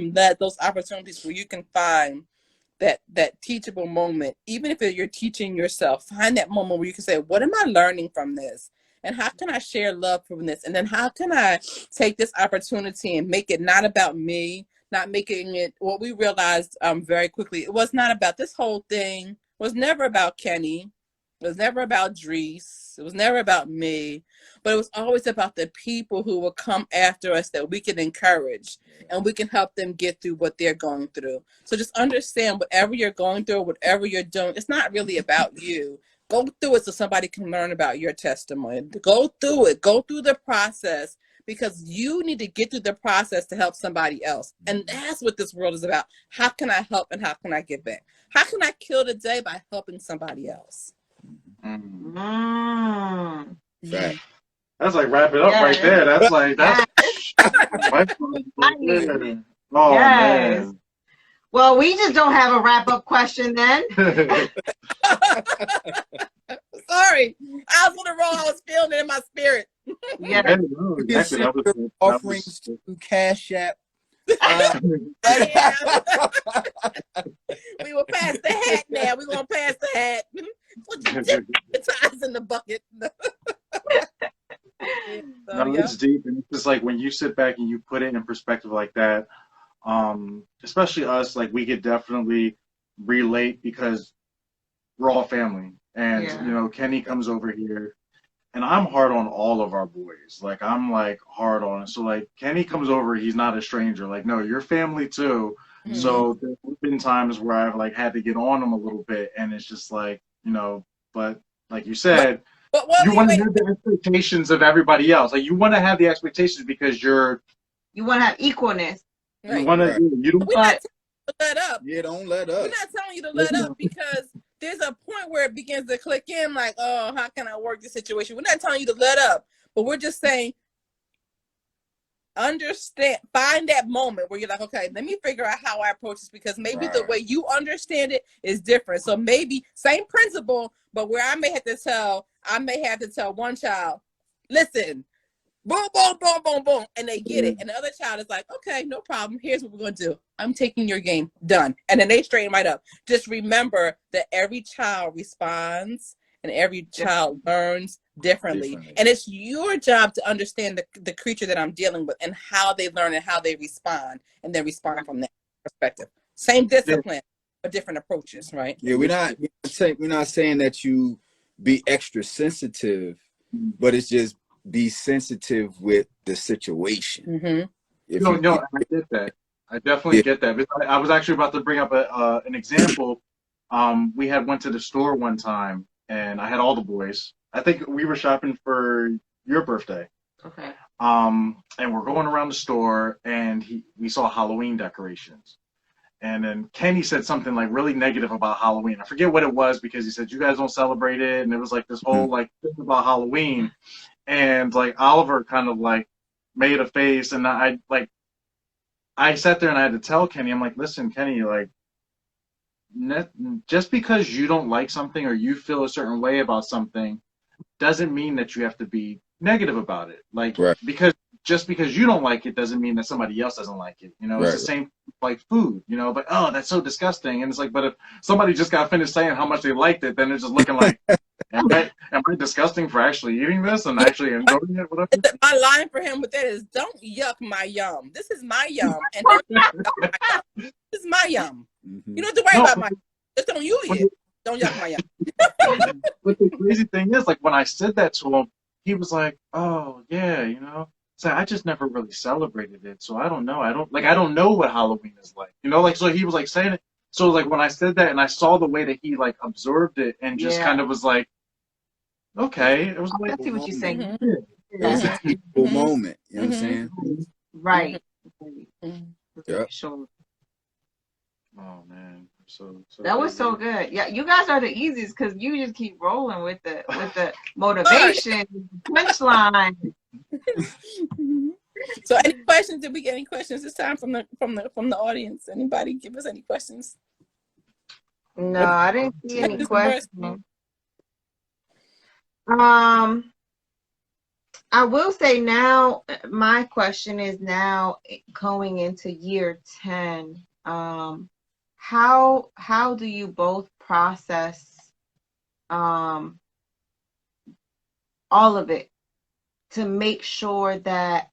Speaker 3: opportunities where you can find that teachable moment. Even if you're teaching yourself, find that moment where you can say, what am I learning from this? And how can I share love from this? And then how can I take this opportunity and make it not about me, not making it what we realized very quickly. It was not about, this whole thing was never about Kenny. It was never about Dris. It was never about me. But it was always about the people who will come after us that we can encourage, and we can help them get through what they're going through. So just understand, whatever you're going through, whatever you're doing, it's not really about you. Go through it so somebody can learn about your testimony. Go through it. Go through the process, because you need to get through the process to help somebody else. And that's what this world is about. How can I help and how can I give back? How can I kill the day by helping somebody else?
Speaker 4: Right.
Speaker 2: That's like wrap it up right there. That's like oh man.
Speaker 1: Well, we just don't have a wrap up question then.
Speaker 3: Sorry, I was on the roll. I was feeling it in my spirit.
Speaker 4: Offerings to Cash App
Speaker 3: Yeah. We will pass the hat now. We're gonna pass the hat. Put your ties in the bucket. So,
Speaker 2: No, it's deep, and it's just like when you sit back and you put it in perspective like that, especially us, like we could definitely relate because we're all family. And
Speaker 1: Yeah.
Speaker 2: you know, Kenny comes over here, and I'm hard on all of our boys. Like I'm like hard on it. So like Kenny comes over, he's not a stranger. Like no, you're family too.
Speaker 3: Mhm.
Speaker 2: So there's been times where I've like had to get on him a little bit, and it's just like, you know, but like you said,
Speaker 3: But
Speaker 2: you want to have the expectations of everybody else. Like you want to have the expectations because
Speaker 1: you want to have equalness.
Speaker 2: you want to, you don't.
Speaker 3: We're not telling you to let up.
Speaker 4: Yeah, don't let up.
Speaker 3: We're not telling you to let up because there's a point where it begins to click in like, oh, how can I work this situation? We're not telling you to let up, but we're just saying, understand, find that moment where you're like, okay, let me figure out how I approach this because maybe the way you understand it is different. So maybe same principle, but where I may have to tell one child, listen, boom, boom, boom, boom, boom, and they get it. And the other child is like, okay, no problem. Here's what we're going to do. I'm taking your game. Done. And then they straighten right up. Just remember that every child responds and every child learns differently. And it's your job to understand the creature that I'm dealing with and how they learn and how they respond, and then respond from that perspective. Same discipline, but different approaches, right?
Speaker 4: Yeah, we're not saying that you be extra sensitive, but it's just be sensitive with the situation.
Speaker 3: Mm-hmm.
Speaker 2: No, I get that. I definitely get that. But I was actually about to bring up an example. We went to the store one time, and I had all the boys. I think we were shopping for your birthday.
Speaker 1: Okay.
Speaker 2: And we're going around the store, and we saw Halloween decorations. And then Kenny said something like really negative about Halloween. I forget what it was because he said you guys don't celebrate it, and it was like this whole like thing about Halloween. And like Oliver kind of like made a face, and I sat there and I had to tell Kenny, I'm like, listen, Kenny, like just because you don't like something or you feel a certain way about something doesn't mean that you have to be negative about it. Like just because you don't like it doesn't mean that somebody else doesn't like it. You know, it's the same like food, you know, but oh, that's so disgusting. And it's like, but if somebody just got finished saying how much they liked it, then they're just looking like, am I disgusting for actually eating this and actually enjoying it? Whatever.
Speaker 3: My line for him with that is, don't yuck my yum. This is my yum. And don't yuck my yum. This is my yum. You don't have to worry about my yum. Just don't use it. Don't yuck my yum.
Speaker 2: But the crazy thing is, like when I said that to him, he was like, oh yeah, you know. So I just never really celebrated it, so I don't know. I don't know what Halloween is like, you know. Like so, he was like saying it. So like when I said that, and I saw the way that he like observed it, and just kind of was like, okay, it was like.
Speaker 1: I see what you're saying.
Speaker 4: It was a peaceful moment. You know what I'm saying?
Speaker 1: Right.
Speaker 4: Yeah.
Speaker 1: Sure.
Speaker 2: Oh man, so
Speaker 1: that was so good. Yeah, you guys are the easiest because you just keep rolling with the motivation, punchline.
Speaker 3: So any questions? Did we get any questions this time from the audience? Anybody give us any questions?
Speaker 1: No, I didn't see any questions. I will say now, my question is now going into year 10. How do you both process all of it to make sure that,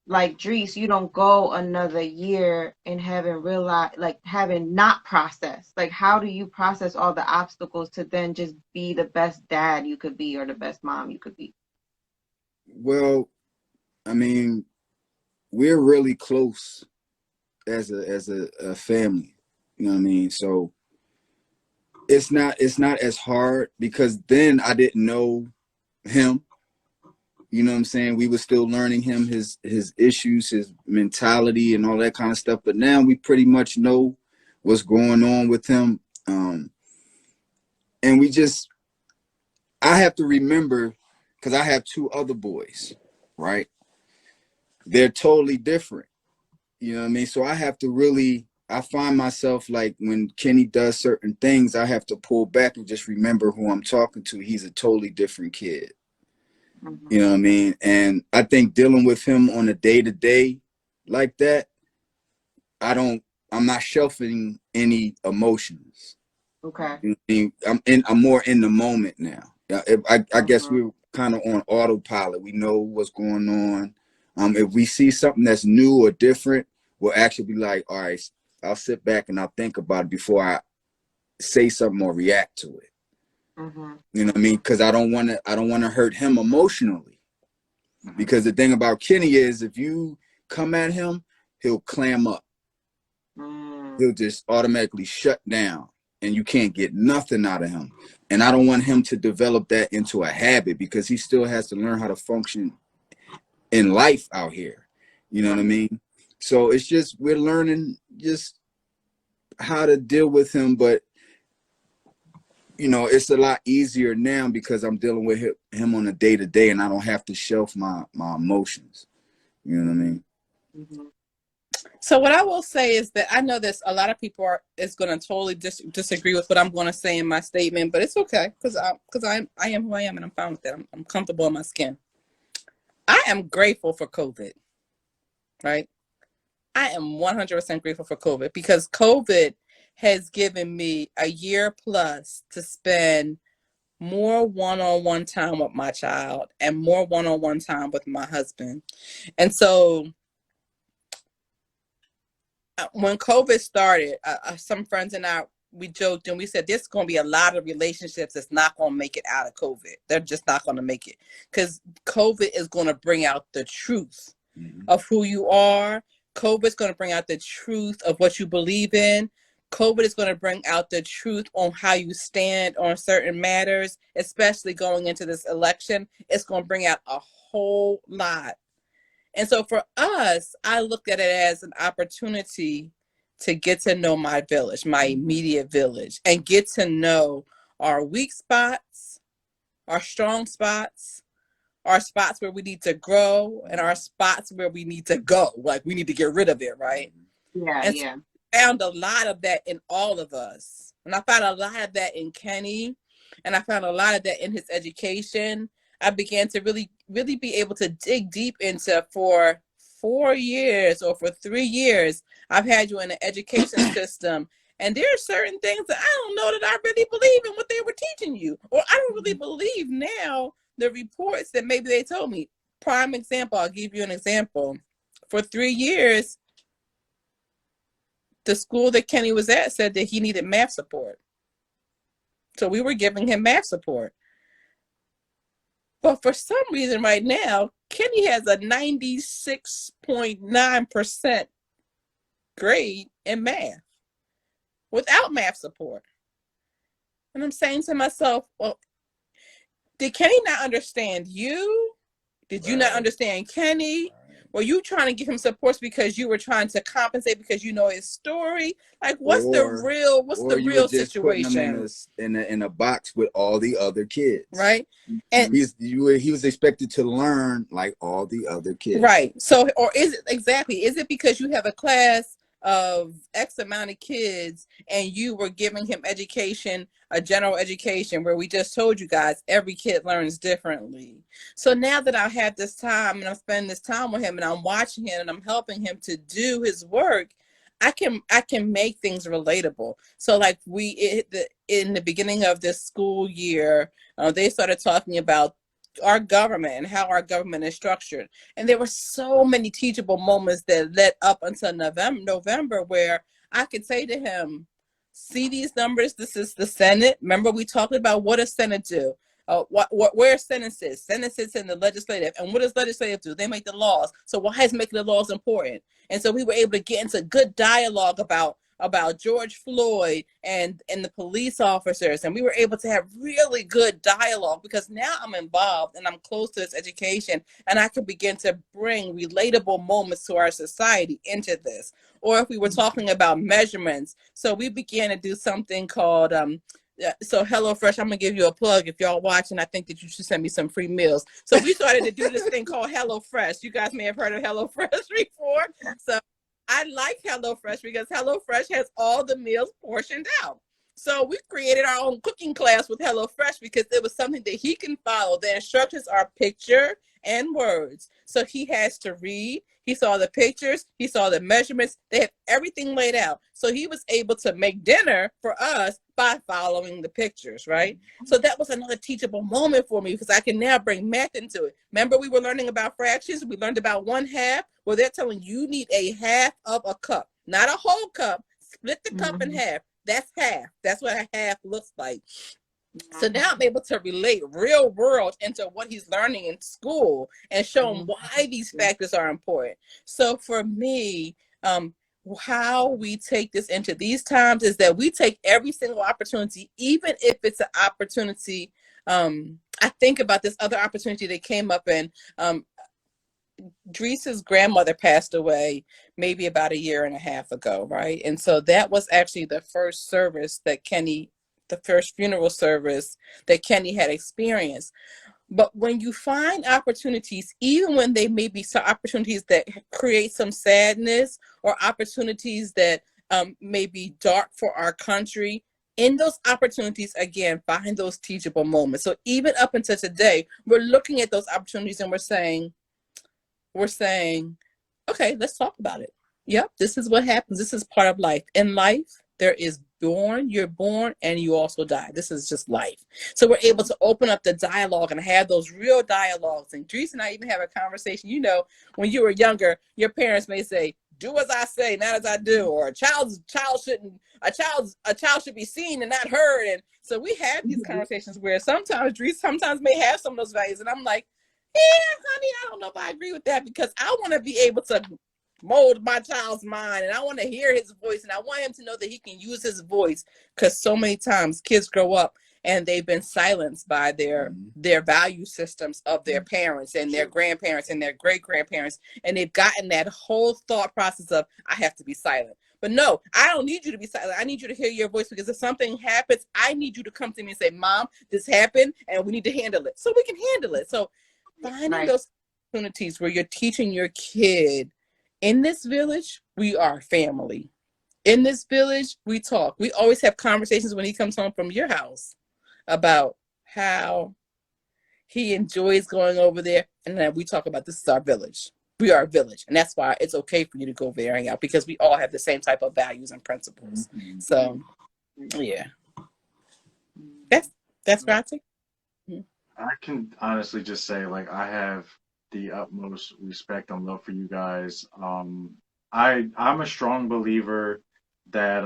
Speaker 1: like Dris, you don't go another year and having not processed? Like, how do you process all the obstacles to then just be the best dad you could be or the best mom you could be?
Speaker 4: Well, I mean, we're really close as a family. You know what I mean? So it's not as hard because then I didn't know him. You know what I'm saying? We were still learning him, his issues, his mentality and all that kind of stuff. But now we pretty much know what's going on with him. And I have to remember, because I have two other boys, right? They're totally different. You know what I mean? So I have to I find myself like when Kenny does certain things, I have to pull back and just remember who I'm talking to. He's a totally different kid. You know what I mean? And I think dealing with him on a day-to-day like that, I'm not shelving any emotions.
Speaker 1: Okay.
Speaker 4: I'm more in the moment now. I guess
Speaker 1: Mm-hmm.
Speaker 4: we're kind of on autopilot. We know what's going on. If we see something that's new or different, we'll actually be like, all right, I'll sit back and I'll think about it before I say something or react to it.
Speaker 1: Mm-hmm.
Speaker 4: You know what I mean? Because I don't want to hurt him emotionally.
Speaker 2: Mhm.
Speaker 4: Because the thing about Kenny is, if you come at him, he'll clam up. He'll just automatically shut down, and you can't get nothing out of him. And I don't want him to develop that into a habit, because he still has to learn how to function in life out here. You know what I mean? So it's just, we're learning just how to deal with him. But you know, it's a lot easier now because I'm dealing with him on a day-to-day, and I don't have to shelf my emotions. You know what I mean?
Speaker 1: Mm-hmm.
Speaker 3: So what I will say is that I know there's a lot of people is going to totally disagree with what I'm going to say in my statement, but it's okay, because I am who I am, and I'm fine with that. I'm comfortable in my skin. I am grateful for COVID, right? I am 100% grateful for COVID, because COVID has given me a year plus to spend more one-on-one time with my child and more one-on-one time with my husband. And so when COVID started, some friends and I, we joked and we said, there's going to be a lot of relationships that's not going to make it out of COVID. They're just not going to make it, because COVID is going to bring out the truth of who you are. COVID is going to bring out the truth of what you believe in. COVID is going to bring out the truth on how you stand on certain matters, especially going into this election. It's going to bring out a whole lot. And so for us, I looked at it as an opportunity to get to know my village, my immediate village, and get to know our weak spots, our strong spots, our spots where we need to grow, and our spots where we need to go. Like, we need to get rid of it, right?
Speaker 1: Yeah,
Speaker 3: And so
Speaker 1: yeah.
Speaker 3: I found a lot of that in all of us. And I found a lot of that in Kenny. And I found a lot of that in his education. I began to really, really be able to dig deep into, for 4 years or for 3 years, I've had you in the education system. And there are certain things that I don't know that I really believe in what they were teaching you. Or I don't really believe now the reports that maybe they told me. Prime example, I'll give you an example. For 3 years, the school that Kenny was at said that he needed math support. So we were giving him math support. But for some reason right now, Kenny has a 96.9% grade in math without math support. And I'm saying to myself, well, did Kenny not understand you? Did you not understand Kenny? Were you trying to give him support because you were trying to compensate because you know his story? Like, what's the real
Speaker 4: you were just putting
Speaker 3: situation?
Speaker 4: him in a box with all the other kids,
Speaker 3: right? And
Speaker 4: he was expected to learn like all the other kids,
Speaker 3: right. So, or is it because you have a class of X amount of kids and you were giving him education, a general education, where we just told you guys every kid learns differently. So now that I've had this time and I'm spending this time with him and I'm watching him and I'm helping him to do his work, I can make things relatable. So like in the beginning of this school year, they started talking about our government and how our government is structured. And there were so many teachable moments that led up until November where I could say to him, see these numbers, this is the Senate. Remember, we talked about what does Senate do? Where Senate sits? Senate sits in the legislative. And what does legislative do? They make the laws. So why is making the laws important? And so we were able to get into good dialogue about George Floyd and the police officers. And we were able to have really good dialogue because now I'm involved and I'm close to this education and I can begin to bring relatable moments to our society into this. Or if we were talking about measurements, so we began to do something called, so HelloFresh, I'm gonna give you a plug. If y'all watching, I think that you should send me some free meals. So we started to do this thing called HelloFresh. You guys may have heard of HelloFresh before. So I like HelloFresh because HelloFresh has all the meals portioned out. So we created our own cooking class with HelloFresh because it was something that he can follow. The instructions are picture and words. So he has to read. He saw the pictures. He saw the measurements. They have everything laid out. So he was able to make dinner for us by following the pictures, right? So that was another teachable moment for me because I can now bring math into it. Remember we were learning about fractions? We learned about 1/2. Well, they're telling you need a half of a cup, not a whole cup. Split the cup in half. That's half. That's what a half looks like. So now I'm able to relate real world into what he's learning in school and show him why these factors are important. So for me, how we take this into these times is that we take every single opportunity, even if it's an opportunity. I think about this other opportunity that came up in Dris's grandmother passed away maybe about 1.5 years ago, right? And so that was actually the first service that the first funeral service that Kenny had experienced. But when you find opportunities, even when they may be some opportunities that create some sadness or opportunities that may be dark for our country, in those opportunities, again, find those teachable moments. So even up until today, we're looking at those opportunities and we're saying, okay, let's talk about it. Yep, this is what happens. This is part of life. In life, you're born, and you also die. This is just life. So we're able to open up the dialogue and have those real dialogues. And Dries and I even have a conversation. You know, when you were younger, your parents may say, "Do as I say, not as I do," or a child should be seen and not heard. And so we have these conversations where sometimes Dries may have some of those values, and I'm like, yeah, honey, I don't know if I agree with that because I want to be able to mold my child's mind and I want to hear his voice and I want him to know that he can use his voice because so many times kids grow up and they've been silenced by their value systems of their parents and their grandparents and their great-grandparents, and they've gotten that whole thought process of, I have to be silent. But no, I don't need you to be silent. I need you to hear your voice because if something happens, I need you to come to me and say, Mom, this happened and we need to handle it. So we can handle it. So finding those opportunities where you're teaching your kid, in this village, we are family. In this village, we talk. We always have conversations when he comes home from your house about how he enjoys going over there. And then we talk about this is our village. We are a village. And that's why it's okay for you to go over there and hang out because we all have the same type of values and principles. So, yeah. That's what I think.
Speaker 2: I can honestly just say, like, I have the utmost respect and love for you guys. I'm a strong believer that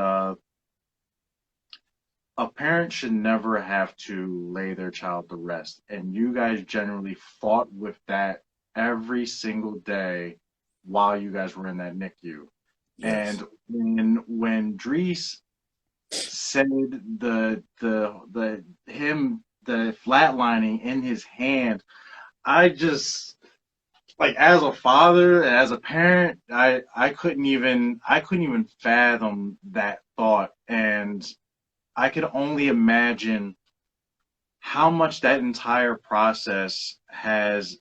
Speaker 2: a parent should never have to lay their child to rest, and you guys generally fought with that every single day while you guys were in that NICU. Yes. And when Dries said the flatlining in his hand, I just, like, as a father, as a parent, I couldn't even fathom that thought, and I could only imagine how much that entire process has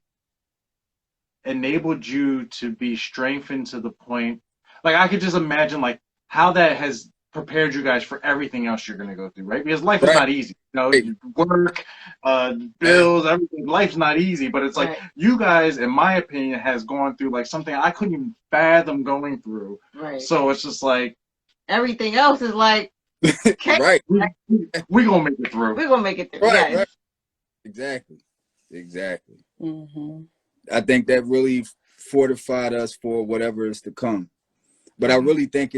Speaker 2: enabled you to be strengthened to the point, like, I could just imagine, like, how that has prepared you guys for everything else you're going to go through, right? Because life is not easy. You know, work, bills, everything. Life's not easy, but it's like you guys, in my opinion, has gone through like something I couldn't even fathom going through. Right. So it's just like
Speaker 1: everything else is like,
Speaker 2: right. We're going to make it through.
Speaker 1: We're going to make it through. Right.
Speaker 4: Right. Exactly. Mm-hmm. I think that really fortified us for whatever is to come. But I really think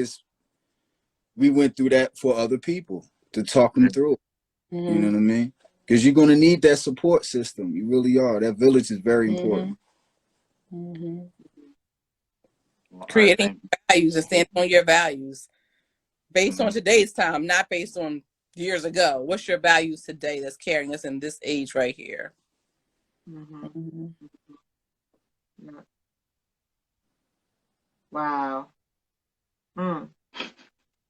Speaker 4: we went through that for other people to talk them through. Mm-hmm. You know what I mean? Because you're going to need that support system. You really are. That village is very important.
Speaker 3: Mm-hmm. Creating values and standing on your values based on today's time, not based on years ago. What's your values today that's carrying us in this age right here?
Speaker 1: Wow.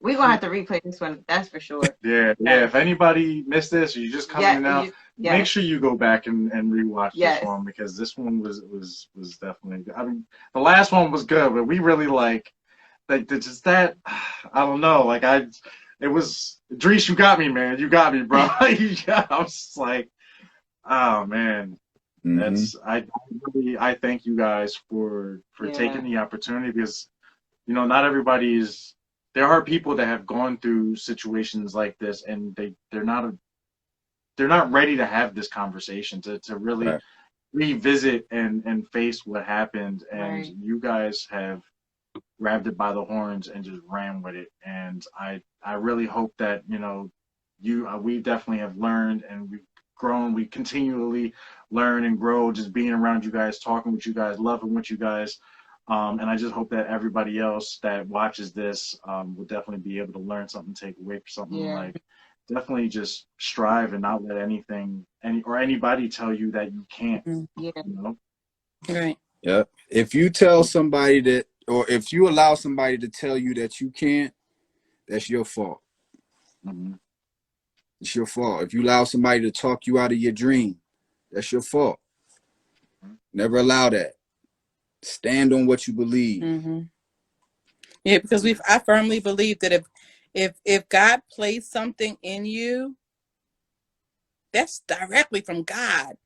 Speaker 1: We're going to have to replay this one, that's for sure.
Speaker 2: Yeah. If anybody missed this, or you just coming in now, make sure you go back and rewatch this one, because this one was definitely good. I mean, the last one was good, but we really like just that, I don't know, like it was, Dries, you got me, man. You got me, bro. I was just like, oh, man. That's I thank you guys for taking the opportunity, because not everybody's, there are people that have gone through situations like this, and they're not ready to have this conversation to really revisit and face what happened, and you guys have grabbed it by the horns and just ran with it. And I really hope that we definitely have learned, and we've grown. We continually learn and grow just being around you guys, talking with you guys, loving with you guys. And I just hope that everybody else that watches this will definitely be able to learn something, take away from something. Like, definitely just strive and not let anybody tell you that you can't.
Speaker 3: Right.
Speaker 4: Yeah. If you tell somebody that, or if you allow somebody to tell you that you can't, that's your fault. It's your fault. If you allow somebody to talk you out of your dream, that's your fault. Never allow that. Stand on what you believe.
Speaker 3: Yeah, because I firmly believe that if God placed something in you, that's directly from God.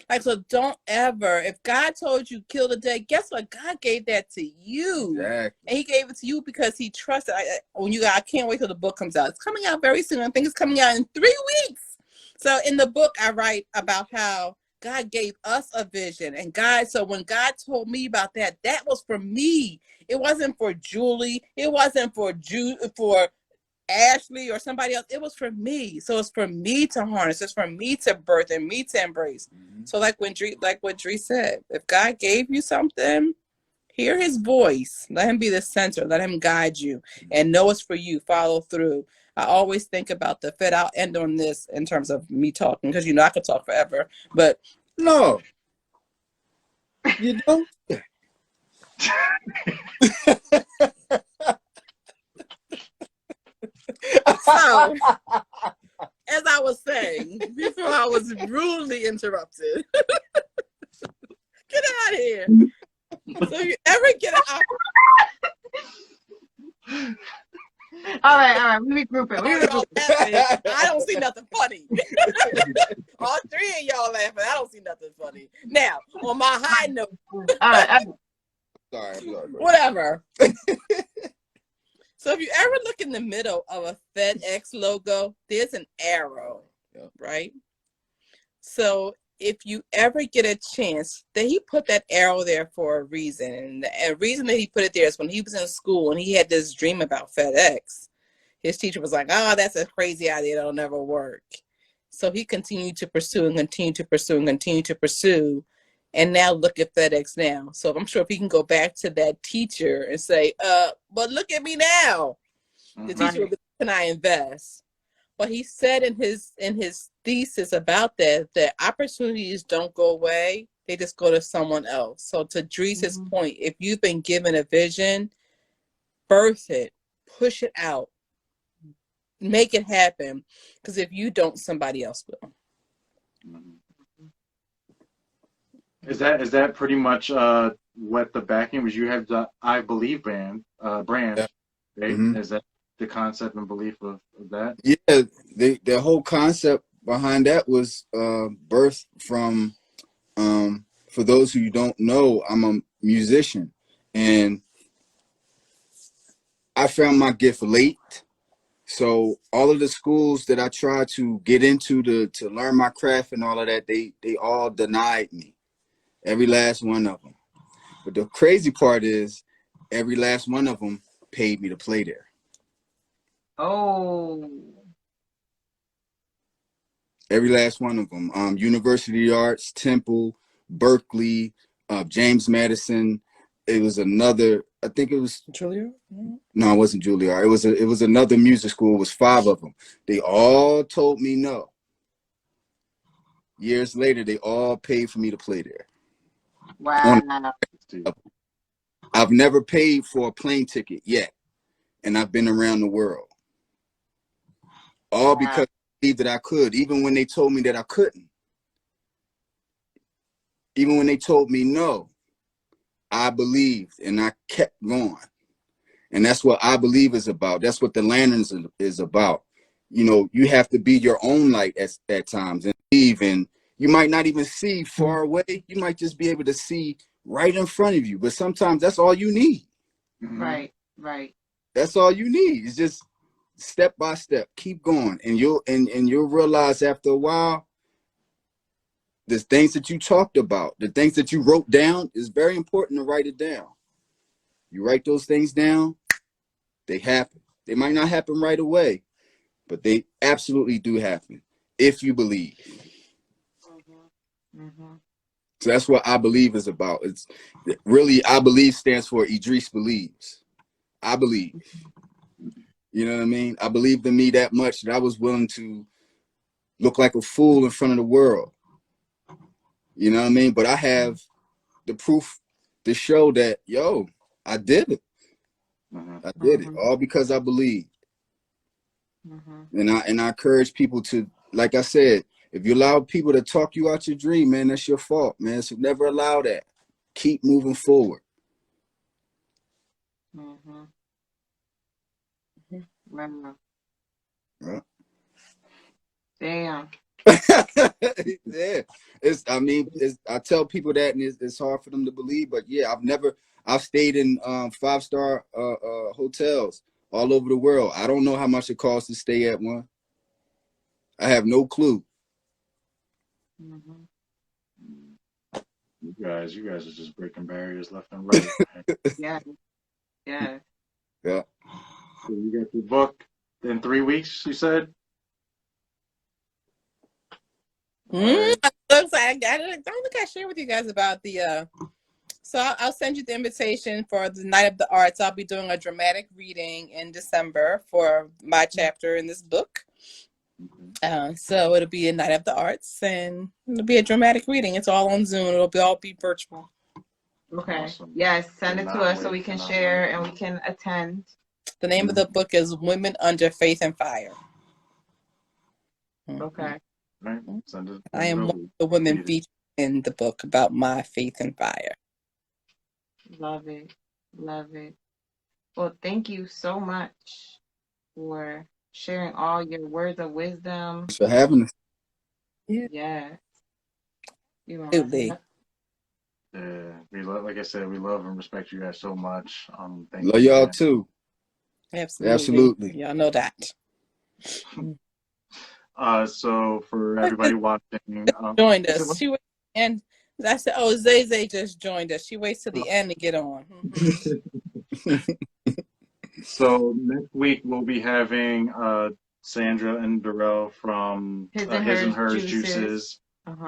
Speaker 3: Like, so don't ever, if God told you kill the dead, guess what? God gave that to you.
Speaker 4: Exactly.
Speaker 3: And he gave it to you because he trusted. I can't wait till the book comes out. It's coming out very soon. I think it's coming out in 3 weeks. So in the book, I write about how God gave us a vision. And so when God told me about that, that was for me. It wasn't for Julie. It wasn't for Ashley or somebody else. It was for me. So it's for me to harness. It's for me to birth and me to embrace. So like what Dri said, if God gave you something, hear his voice. Let him be the center. Let him guide you and know it's for you. Follow through. I always think about the Fed. I'll end on this in terms of me talking, because I could talk forever. But
Speaker 4: no, you don't.
Speaker 3: So, as I was saying before I was rudely interrupted, get out of here. So you ever get out?
Speaker 1: All right, let me group it.
Speaker 3: I don't see nothing funny. All 3 of y'all laughing. I don't see nothing funny. Now, on my high note.
Speaker 4: Sorry.
Speaker 3: Whatever. So if you ever look in the middle of a FedEx logo, there's an arrow, right? So if you ever get a chance, that he put that arrow there for a reason. And the reason that he put it there is when he was in school and he had this dream about FedEx, his teacher was like, oh, that's a crazy idea. That'll never work. So he continued to pursue and continue to pursue and continue to pursue. And now look at FedEx now. So I'm sure if he can go back to that teacher and say, but look at me now. The teacher will be, can I invest? But he said in his thesis about that opportunities don't go away. They just go to someone else. So to Dris's point, if you've been given a vision, birth it, push it out, make it happen. Because if you don't, somebody else will.
Speaker 2: Is that pretty much what the backing was? You have the I Believe brand, right? Is that the concept and belief of that?
Speaker 4: Yeah, the whole concept behind that was birthed from, for those who don't know, I'm a musician, and I found my gift late. So all of the schools that I tried to get into to learn my craft and all of that, they all denied me. Every last one of them. But the crazy part is, every last one of them paid me to play there.
Speaker 1: Oh.
Speaker 4: Every last one of them. University of Arts, Temple, Berkeley, James Madison. It was another, I think it was
Speaker 3: Juilliard?
Speaker 4: No, it wasn't Juilliard. It was another music school. It was 5 of them. They all told me no. Years later, they all paid for me to play there.
Speaker 1: Wow.
Speaker 4: I've never paid for a plane ticket yet, and I've been around the world. All because I believed that I could, even when they told me that I couldn't. Even when they told me no, I believed, and I kept going. And that's what I believe is about. That's what the Lanterns is about. You have to be your own light at times, and believe, and you might not even see far away. You might just be able to see right in front of you. But sometimes that's all you need.
Speaker 1: Right, right.
Speaker 4: That's all you need. It's just step by step, keep going, and you'll realize after a while, the things that you talked about, the things that you wrote down, is very important to write it down. You write those things down, they happen. They might not happen right away, but they absolutely do happen if you believe. So that's what I believe is about. It's really, I believe stands for Idris believes. I believe. You know what I mean? I believed in me that much that I was willing to look like a fool in front of the world. You know what I mean? But I have the proof to show that, yo, I did it. I did it all because I believed. And I encourage people to, like I said, if you allow people to talk you out your dream, man, that's your fault, man. So never allow that. Keep moving forward.
Speaker 1: Wow.
Speaker 4: Right?
Speaker 1: Damn.
Speaker 4: Yeah, I tell people that, and it's hard for them to believe, but yeah, I've stayed in 5-star hotels all over the world. I don't know how much it costs to stay at one. I have no clue.
Speaker 2: You guys are just breaking barriers left and right.
Speaker 1: Yeah.
Speaker 4: Yeah.
Speaker 2: So you got your book in 3 weeks, you said?
Speaker 3: I'm so excited. I don't think I shared with you guys about the so I'll send you the invitation for the Night of the Arts. I'll be doing a dramatic reading in December for my chapter in this book. So it'll be a Night of the Arts, and it'll be a dramatic reading. It's all on Zoom. It'll all be virtual.
Speaker 1: Okay.
Speaker 2: Awesome.
Speaker 1: Yes, send it to us so we can share and we can attend.
Speaker 3: The name of the book is Women Under Faith and Fire.
Speaker 1: Okay.
Speaker 2: Right. Send it.
Speaker 3: I am one of the women featured in the book about my faith and fire.
Speaker 1: Love it. Love it. Well, thank you so much for sharing all your words of wisdom.
Speaker 4: Thanks for having us.
Speaker 1: Yes. You are.
Speaker 3: Absolutely.
Speaker 2: Yeah, like I said, we love and respect you guys so much. Thank
Speaker 4: Love
Speaker 2: you
Speaker 4: y'all
Speaker 2: again.
Speaker 4: too.
Speaker 3: Absolutely. Y'all know that.
Speaker 2: So for everybody watching,
Speaker 3: joined us. She was, and I said, "Oh, Zay just joined us." She waits till the end to get on.
Speaker 2: So next week we'll be having Sandra and Darrell from His and Hers Juices. That's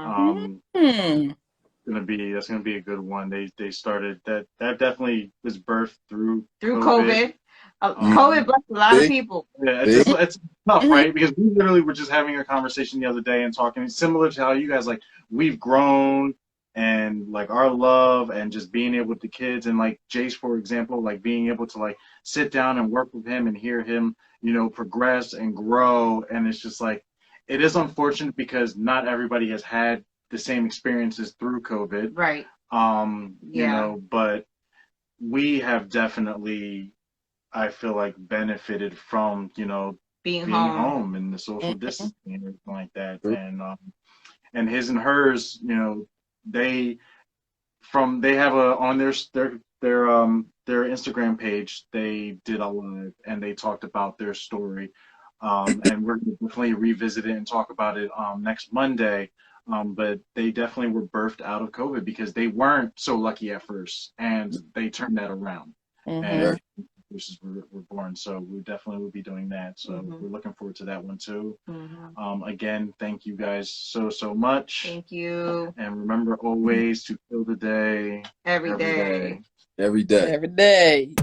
Speaker 2: gonna be a good one. They started that definitely was birthed through COVID.
Speaker 1: COVID blessed a lot of people.
Speaker 2: Yeah, it's tough, right? Because we literally were just having a conversation the other day and talking similar to how you guys, like, we've grown and like our love and just being able to kids and like Jace, for example, like being able to like sit down and work with him and hear him, progress and grow. And it's just like, it is unfortunate because not everybody has had the same experiences through COVID.
Speaker 1: Right.
Speaker 2: But we have definitely, I feel like, benefited from, being home and the social distancing and everything like that. And His and Hers, they have on their Instagram page, they did a live and they talked about their story. And we're going to definitely revisit it and talk about it next Monday. But they definitely were birthed out of COVID because they weren't so lucky at first, and they turned that around. And were born, so we definitely will be doing that. So we're looking forward to that one too. Again, thank you guys so much.
Speaker 1: Thank you.
Speaker 2: And remember always to fill the day
Speaker 1: every day.
Speaker 4: Every day.
Speaker 3: Every day.